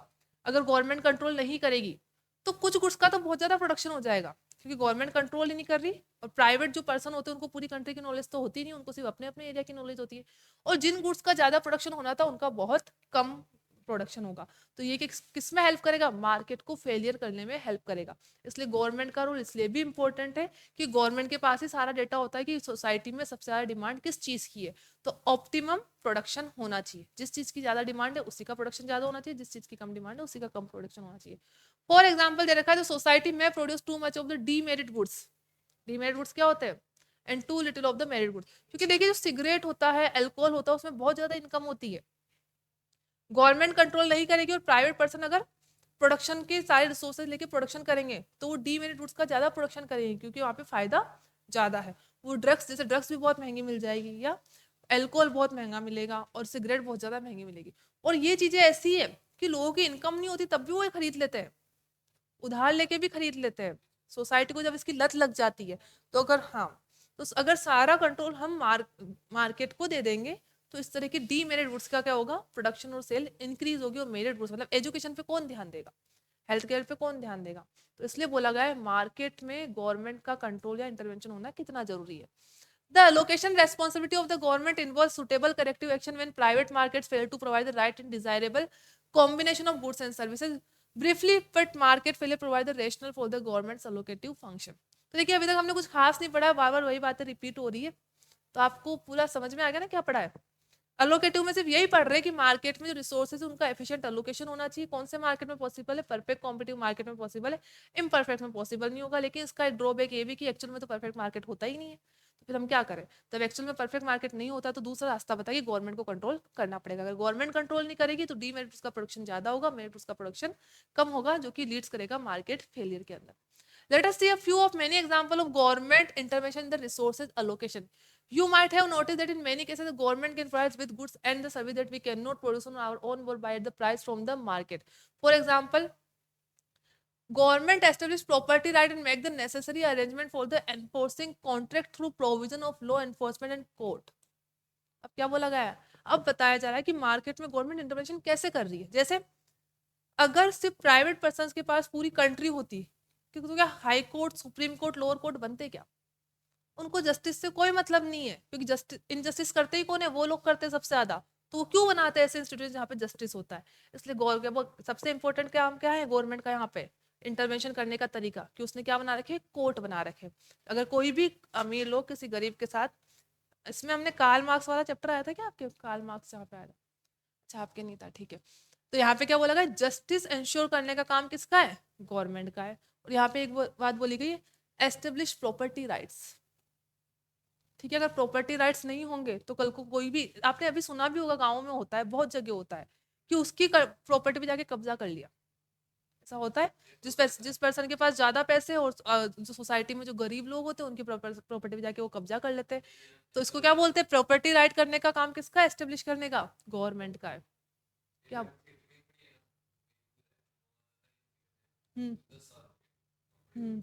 अगर गवर्नमेंट कंट्रोल नहीं करेगी तो कुछ गुड्स का तो बहुत ज्यादा प्रोडक्शन हो जाएगा, क्योंकि गवर्नमेंट कंट्रोल ही नहीं कर रही, और प्राइवेट जो पर्सन होते हैं उनको पूरी कंट्री की नॉलेज तो होती नहीं, उनको सिर्फ अपने अपने एरिया की नॉलेज होती है, और जिन गुड्स का ज्यादा प्रोडक्शन होना था उनका बहुत कम प्रोडक्शन होगा। तो ये किस में हेल्प करेगा, मार्केट को फेलियर करने में हेल्प करेगा। इसलिए गवर्नमेंट का रोल इसलिए भी इंपॉर्टेंट है कि गवर्नमेंट के पास ही सारा डेटा होता है कि सोसाइटी में सबसे ज्यादा डिमांड किस चीज की है, तो ऑप्टिमम प्रोडक्शन होना चाहिए, जिस चीज की ज्यादा डिमांड है उसी का प्रोडक्शन ज्यादा होना चाहिए, जिस चीज की कम डिमांड है उसी का कम प्रोडक्शन होना चाहिए। फॉर एग्जाम्पल दे रखा है, सोसाइटी में produce too much of the demerit goods. Demerit goods क्या होते हैं, and too little of the merit goods. क्योंकि देखिए जो सिगरेट होता है, अल्कोहल होता है, उसमें बहुत ज्यादा इनकम होती है, गवर्नमेंट कंट्रोल नहीं करेगी और प्राइवेट पर्सन अगर प्रोडक्शन के सारे रिसोर्सेज लेके प्रोडक्शन करेंगे तो वो डीमेरिट गुड्स का ज्यादा प्रोडक्शन करेंगे, क्योंकि वहाँ पे फायदा ज्यादा है। वो ड्रग्स, जैसे ड्रग्स भी बहुत महंगी मिल जाएगी, या अल्कोहल बहुत महंगा मिलेगा, और सिगरेट बहुत ज्यादा महंगी मिलेगी। और ये चीजें ऐसी है कि लोगों की इनकम नहीं होती तब भी वो ये खरीद लेते हैं, उधार लेके भी खरीद लेते हैं। सोसाइटी को जब इसकी लत लग जाती है, तो अगर हाँ, तो अगर सारा कंट्रोल हम मार्केट को दे देंगे, तो इस तरह की डीमेरिट गुड्स का क्या होगा, प्रोडक्शन और सेल इंक्रीज होगी, और मेरिट गुड्स मतलब एजुकेशन पे कौन ध्यान देगा, हेल्थ केयर पे कौन ध्यान देगा। तो इसलिए बोला गया है मार्केट में गवर्नमेंट का कंट्रोल या इंटरवेंशन होना कितना जरूरी है। The allocation responsibility of the government involves suitable corrective action when private markets fail to provide the right and desirable combination of goods and services. Briefly, but market failure provide the rationale for the government's allocative function. तो देखिए अभी तक हमने कुछ खास नहीं पढ़ा, बार बार वही बातें रिपीट हो रही है, तो आपको पूरा समझ में आ गया ना क्या पढ़ा है। अलोकेटिव में सिर्फ यही पढ़ रहे हैं कि मार्केट में जो रिसोर्सेज उनका एफिशिएंट अलोकेशन होना चाहिए, कौन से मार्केट में पॉसिबल है, परफेक्ट कॉम्पिटिव मार्केट में पॉसिबल है, इम्परफेक्ट में पॉसिबल नहीं होगा। लेकिन इसका एक ड्रॉबैक ये भी कि एक्चुअल में तो परफेक्ट मार्केट होता ही नहीं है, तो फिर हम क्या करें, जब एक्चुअल में परफेक्ट मार्केट नहीं होता तो दूसरा रास्ता बताइए, गवर्नमेंट को कंट्रोल करना पड़ेगा। अगर गवर्नमेंट कंट्रोल नहीं करेगी तो डीमेरिट्स का प्रोडक्शन ज्यादा होगा, मेरिट्स का प्रोडक्शन कम होगा, जो कि लीड्स करेगा मार्केट फेलियर के अंदर। Let us see a few of many example of government intervention in the resources allocation. You might have noticed that in many cases the government can provide with goods and the service that we cannot produce on our own or buy at the price from the market. For example, government establish property right and make the necessary arrangement for the enforcing contract through provision of law enforcement and court. अब क्या बोला गया है, अब बताया जा रहा है कि मार्केट में गवर्नमेंट इंटरवेंशन कैसे कर रही है। जैसे अगर सिर्फ प्राइवेट पर्सन के पास पूरी कंट्री होती, क्योंकि तो क्या high court, supreme court, lower court बनते क्या, उनको जस्टिस से कोई मतलब नहीं है, क्योंकि जस्टिस इनजस्टिस करते ही कौन है, वो लोग करते हैं सबसे ज्यादा। तो वो क्यों बनाते हैं ऐसे इंस्टीट्यूट जहाँ पे जस्टिस होता है। इसलिए गवर्नमेंट सबसे इंपॉर्टेंट काम क्या है गवर्नमेंट का यहाँ पे, इंटरवेंशन करने का तरीका, कि उसने क्या बना रखे, कोर्ट बना रखे। अगर कोई भी अमीर लोग किसी गरीब के साथ, इसमें हमने कार्ल मार्क्स वाला चैप्टर आया था क्या आपके, कार्ल मार्क्स यहाँ पे आया था, अच्छा आपके नहीं था, ठीक है। तो यहाँ पे क्या बोला गया, जस्टिस इंश्योर करने का काम किसका है, गवर्नमेंट का है। और यहाँ पे एक बात बोली गई है, एस्टेब्लिश प्रॉपर्टी राइट्स, ठीक है। अगर प्रॉपर्टी राइट्स नहीं होंगे तो कल को कोई भी, आपने अभी सुना भी होगा गाँव में होता है, बहुत जगह होता है कि उसकी प्रॉपर्टी पे जाके कब्जा कर लिया, ऐसा होता है। जिस पर्सन के पास ज्यादा पैसे और जो सोसाइटी में जो गरीब लोग होते हैं उनकी प्रॉपर्टी पे जाके वो कब्जा कर लेते हैं। तो इसको क्या बोलते हैं, प्रॉपर्टी राइट करने का काम किसका, एस्टेब्लिश करने का, गवर्नमेंट का है। क्या, हम्म हम्म,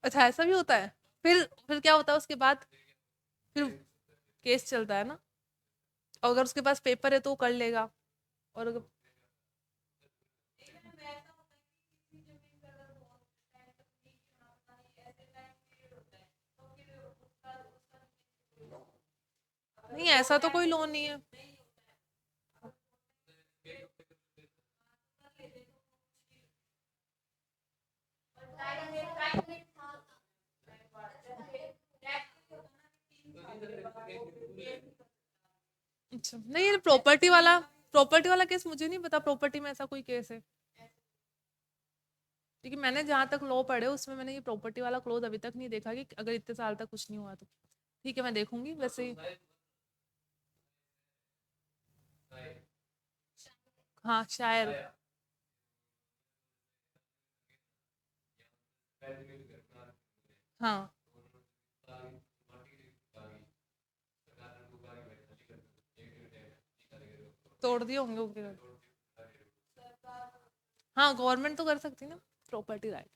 अच्छा ऐसा भी होता है। फिर क्या होता है उसके बाद, फिर केस चलता है ना। अगर उसके पास पेपर है तो वो कर लेगा। और नहीं, ऐसा तो कोई लोन नहीं है। अच्छा, नहीं, ये प्रॉपर्टी वाला केस मुझे नहीं पता, प्रॉपर्टी में ऐसा कोई केस है, क्योंकि मैंने जहां तक लॉ पढ़े उसमें मैंने ये प्रॉपर्टी वाला क्लोज अभी तक नहीं देखा कि अगर इतने साल तक कुछ नहीं हुआ तो। ठीक है, मैं देखूंगी वैसे ही। हाँ, शायर। हाँ, तोड़ दिए होंगे उनके घर। हाँ, गवर्नमेंट तो कर सकती है ना प्रॉपर्टी राइट।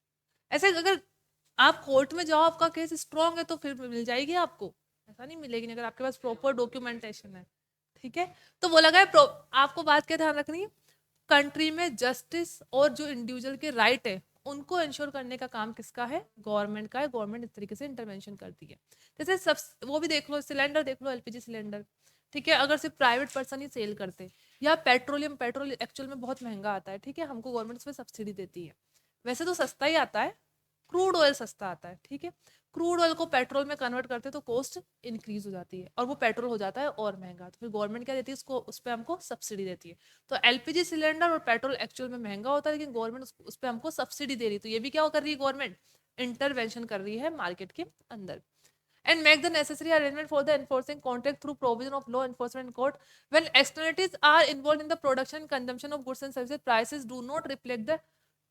ऐसे अगर आप कोर्ट में जाओ, आपका केस स्ट्रांग है तो फिर मिल जाएगी आपको, ऐसा नहीं मिलेगी नहीं अगर आपके पास प्रॉपर डॉक्यूमेंटेशन है। ठीक है। तो बोला गया आपको बात क्या ध्यान रखनी है, कंट्री में जस्टिस और जो इंडिविजुअल के राइट है उनको इंश्योर करने का काम किसका है, गवर्नमेंट का है। गवर्नमेंट इस तरीके से इंटरवेंशन करती है। जैसे सब वो भी देख लो, सिलेंडर देख लो, एलपीजी सिलेंडर। ठीक है, अगर सिर्फ प्राइवेट पर्सन ही सेल करते, या पेट्रोल एक्चुअल में बहुत महंगा आता है, ठीक है, हमको गवर्नमेंट इसमें सब्सिडी देती है। वैसे तो सस्ता ही आता है, क्रूड ऑयल सस्ता आता है, ठीक है। क्रूड ऑयल को पेट्रोल में कन्वर्ट करते तो कॉस्ट इंक्रीज हो जाती है और वो पेट्रोल हो जाता है और महंगा, तो फिर गवर्नमेंट क्या देती है उसको, उस पर हमको सब्सिडी देती है। तो एलपीजी सिलेंडर और पेट्रोल एक्चुअल में महंगा होता है, लेकिन गवर्नमेंट उस पर हमको सब्सिडी दे रही है, तो ये भी क्या कर रही है, गवर्नमेंट इंटरवेंशन कर रही है मार्केट के अंदर। And make the necessary arrangement for the enforcing contract through provision of law enforcement court. When externalities are involved in the production and consumption of goods and services, prices do not reflect the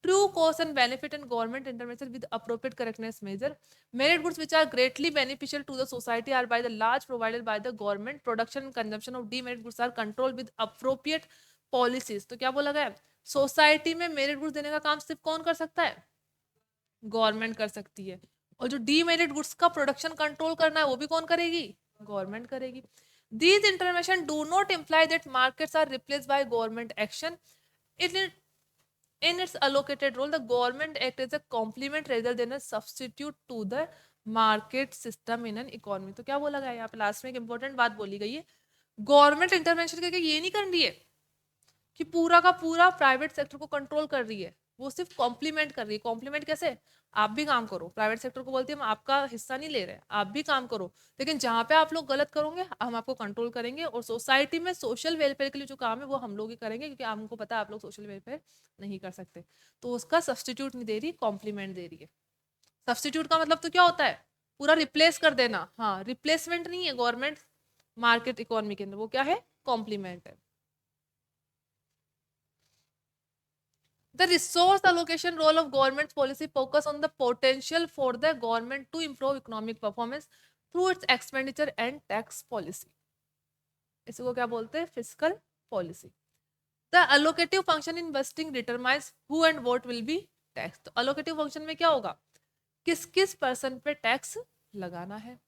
true cost and benefit, and government intervention with appropriate correctness measure. Merit goods which are greatly beneficial to the society are by the large provided by the government. Production and consumption of demerit goods are controlled with appropriate policies. तो क्या बोला गया, society में merit goods देने का काम सिर्फ कौन कर सकता है, गवर्नमेंट कर सकती है। और जो डीमेरिट गुड्स का प्रोडक्शन कंट्रोल करना है वो भी कौन करेगी, गवर्नमेंट करेगी। These intervention do not imply that markets are replace by government action. It in its allocated role, the government act as a complement rather than a substitute to the market system in an economy। तो क्या बोला गया यहाँ पे last में, एक important बात बोली गई है, गवर्नमेंट इंटरवेंशन करके ये नहीं कर रही है कि पूरा का पूरा प्राइवेट सेक्टर को कंट्रोल कर रही है, वो सिर्फ कॉम्प्लीमेंट कर रही है। कॉम्प्लीमेंट कैसे, आप भी काम करो, प्राइवेट सेक्टर को बोलती है हम आपका हिस्सा नहीं ले रहे, आप भी काम करो, लेकिन जहां पे आप लोग गलत करोगे हम आपको कंट्रोल करेंगे, और सोसाइटी में सोशल वेलफेयर के लिए जो काम है वो हम लोग ही करेंगे, क्योंकि हमको पता है आप लोग सोशल वेलफेयर नहीं कर सकते। तो उसका सब्सटीट्यूट नहीं दे रही, कॉम्प्लीमेंट दे रही है। सब्सटीट्यूट का मतलब तो क्या होता है, पूरा रिप्लेस कर देना। हाँ, रिप्लेसमेंट नहीं है गवर्नमेंट मार्केट इकोनॉमी के अंदर, वो क्या है, कॉम्प्लीमेंट है। The resource allocation role of government policy focus on the potential for the government to improve economic performance through its expenditure and tax policy। इसको क्या बोलते हैं, fiscal policy. The allocative function in investing determines who and what will be tax. तो allocative function में क्या होगा, किस किस पर्सन पे टैक्स लगाना है,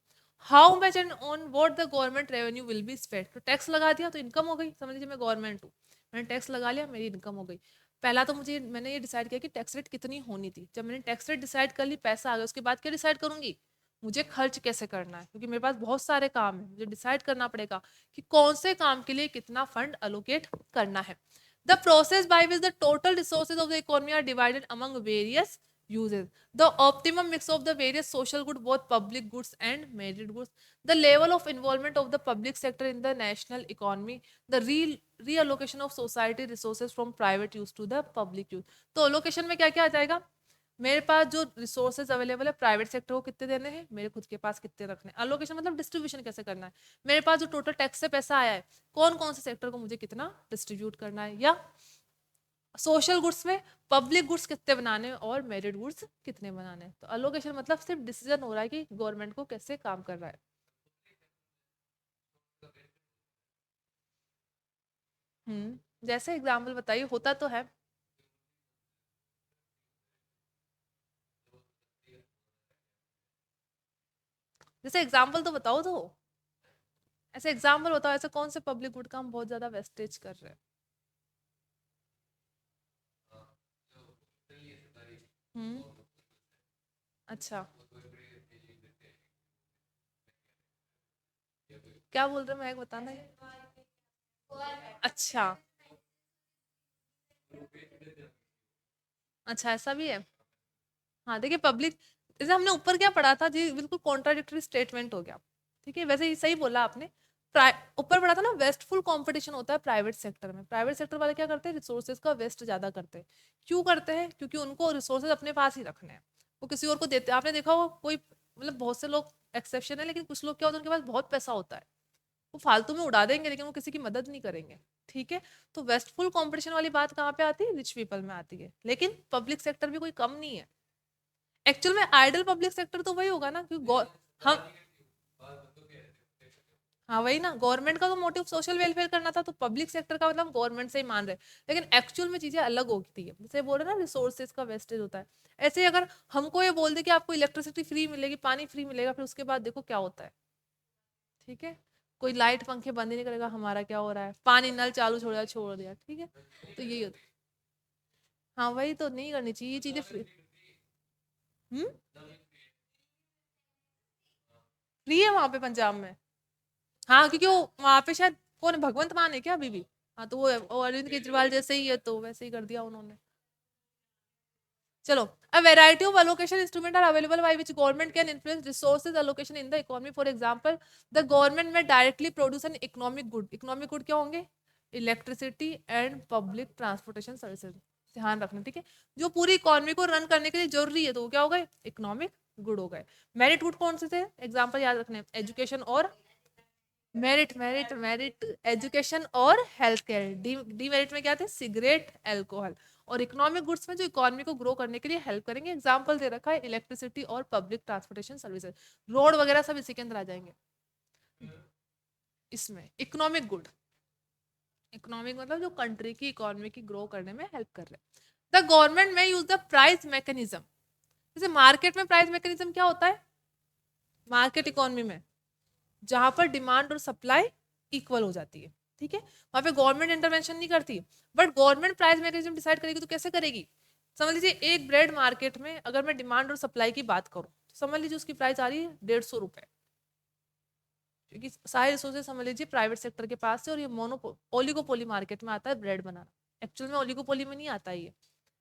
how much and on what the government revenue will be spend. तो टैक्स लगा दिया तो इनकम हो गई, समझ लीजिए मैं गवर्नमेंट हूँ, मैंने टैक्स लगा लिया, मेरी इनकम हो गई। पहला तो मैंने ये डिसाइड किया कि टैक्स रेट कितनी होनी थी, जब मैंने टैक्स रेट डिसाइड कर ली, पैसा आ गया, उसके बाद क्या डिसाइड करूंगी, मुझे खर्च कैसे करना है, क्योंकि मेरे पास बहुत सारे काम है, मुझे डिसाइड करना पड़ेगा कि कौन से काम के लिए कितना फंड अलोकेट करना है। The process by which the total resources of the economy are divided among various uses, the optimum mix of the various social good, both public goods and merit goods, the level of involvement of the public sector in the national economy, the reallocation of society resources from private use to the public use। तो allocation में क्या क्या आ जाएगा, मेरे पास जो resources available है private sector को कितने देने हैं, मेरे खुद के पास कितने रखने। अलोकेशन मतलब डिस्ट्रीब्यूशन कैसे करना है, मेरे पास जो टोटल टैक्स से पैसा आया है कौन कौन से सेक्टर को मुझे कितना डिस्ट्रीब्यूट करना है, या सोशल गुड्स में पब्लिक गुड्स कितने बनाने और मेरिट गुड्स कितने बनाने। तो अलोकेशन मतलब सिर्फ डिसीजन हो रहा है कि गवर्नमेंट को कैसे काम कर रहा है। जैसे एग्जाम्पल बताइए, होता तो है। जैसे एग्जाम्पल तो बताओ तो। ऐसे एग्जाम्पल बताओ, ऐसे कौन से पब्लिक गुड का हम बहुत ज्यादा वेस्टेज कर रहे हैं? हम्म। अच्छा, क्या बोल रहे हो, मैं बताना है। अच्छा। अच्छा, ऐसा भी है। हाँ देखिए, पब्लिक, जैसे हमने ऊपर क्या पढ़ा था जी, बिल्कुल कॉन्ट्राडिक्टरी स्टेटमेंट हो गया। ठीक है, वैसे ही सही बोला आपने। ऊपर पढ़ा था ना, वेस्टफुल कंपटीशन होता है प्राइवेट सेक्टर में। प्राइवेट सेक्टर वाले क्या करते हैं, रिसोर्सेज का वेस्ट ज्यादा करते हैं। क्यों करते हैं? क्योंकि उनको रिसोर्सेज अपने पास ही रखने हैं, वो किसी और को देते हैं। आपने देखा हो कोई, मतलब बहुत से लोग एक्सेप्शन है, लेकिन कुछ लोग क्या होता है, उनके पास बहुत पैसा होता है, वो फालतू में उड़ा देंगे, लेकिन वो किसी की मदद नहीं करेंगे। ठीक है, तो वेस्टफुल कंपटीशन वाली बात कहाँ पे आती है? रिच पीपल में आती है। लेकिन पब्लिक सेक्टर भी कोई कम नहीं है। एक्चुअल में आइडल पब्लिक सेक्टर तो वही होगा ना, क्योंकि हम, हाँ वही ना, गवर्नमेंट का तो मोटिव सोशल वेलफेयर करना था, तो पब्लिक सेक्टर का मतलब गवर्नमेंट से ही मान रहे। लेकिन एक्चुअल में चीजें अलग होती है, जैसे बोल रहे हैं ना, रिसोर्सेज का वेस्टेज होता है। ऐसे ही अगर हमको ये बोल दे कि आपको इलेक्ट्रिसिटी फ्री मिलेगी, पानी फ्री मिलेगा, फिर उसके बाद देखो क्या होता है। ठीक है, कोई लाइट पंखे बंद ही नहीं करेगा, हमारा क्या हो रहा है, पानी नल चालू छोड़ दिया। ठीक है, तो यही होता है। हाँ वही तो, नहीं करनी चाहिए ये चीजें फ्री। हम्म। फ्री है वहां पे पंजाब में। हाँ, क्योंकि वो वहां पे शायद कौन है, भगवंत मान है क्या अभी भी? हाँ, तो वो अरविंद केजरीवाल जैसे ही है, तो वैसे ही कर दिया उन्होंने। चलो, a variety of allocation instrument are available by which government can influence resources allocation in the economy. For example, the government may directly produce an economic good. Economic good क्या होंगे? Electricity and public transportation services. ध्यान रखना, ठीक है, जो पूरी economy को run करने के लिए जरूरी है, तो वो क्या हो गए? इकोनॉमिक गुड हो गए। मेरिट गुड कौन से थे? एग्जाम्पल याद रखने, एजुकेशन और मेरिट, मेरिट एजुकेशन और हेल्थ केयर। डीमेरिट में क्या थे? Cigarette, alcohol. और इकोनॉमिक गुड्स में जो इकोनॉमी को ग्रो करने के लिए हेल्प करेंगे, एग्जांपल दे रखा है इलेक्ट्रिसिटी और पब्लिक ट्रांसपोर्टेशन सर्विसेज। रोड वगैरह सब इसी के अंदर आ जाएंगे। इसमें इकोनॉमिक गुड, इकोनॉमिक मतलब जो कंट्री की इकोनॉमी की ग्रो करने में हेल्प कर रहे हैं। द गवर्नमेंट में यूज द प्राइस मैकेनिज्म। जैसे मार्केट में प्राइस मैकेनिज्म क्या होता है? मार्केट इकोनॉमी में जहां पर डिमांड और सप्लाई इक्वल हो जाती है, ठीक है, वहां पे गवर्नमेंट इंटरवेंशन नहीं करती। But government price mechanism decide करेगी, तो कैसे करेगी? समझ लीजिए, एक ब्रेड मार्केट में अगर मैं डिमांड और सप्लाई की बात करूं, तो समझ लीजिए उसकी प्राइस आ रही है 150 रुपए, क्योंकि सारे रिसोर्सेज समझ लीजिए प्राइवेट सेक्टर के पास है, और ये मोनो ओलिगोपोली मार्केट में आता है ब्रेड बनाना। एक्चुअल में ओलिगोपोली में नहीं आता ये।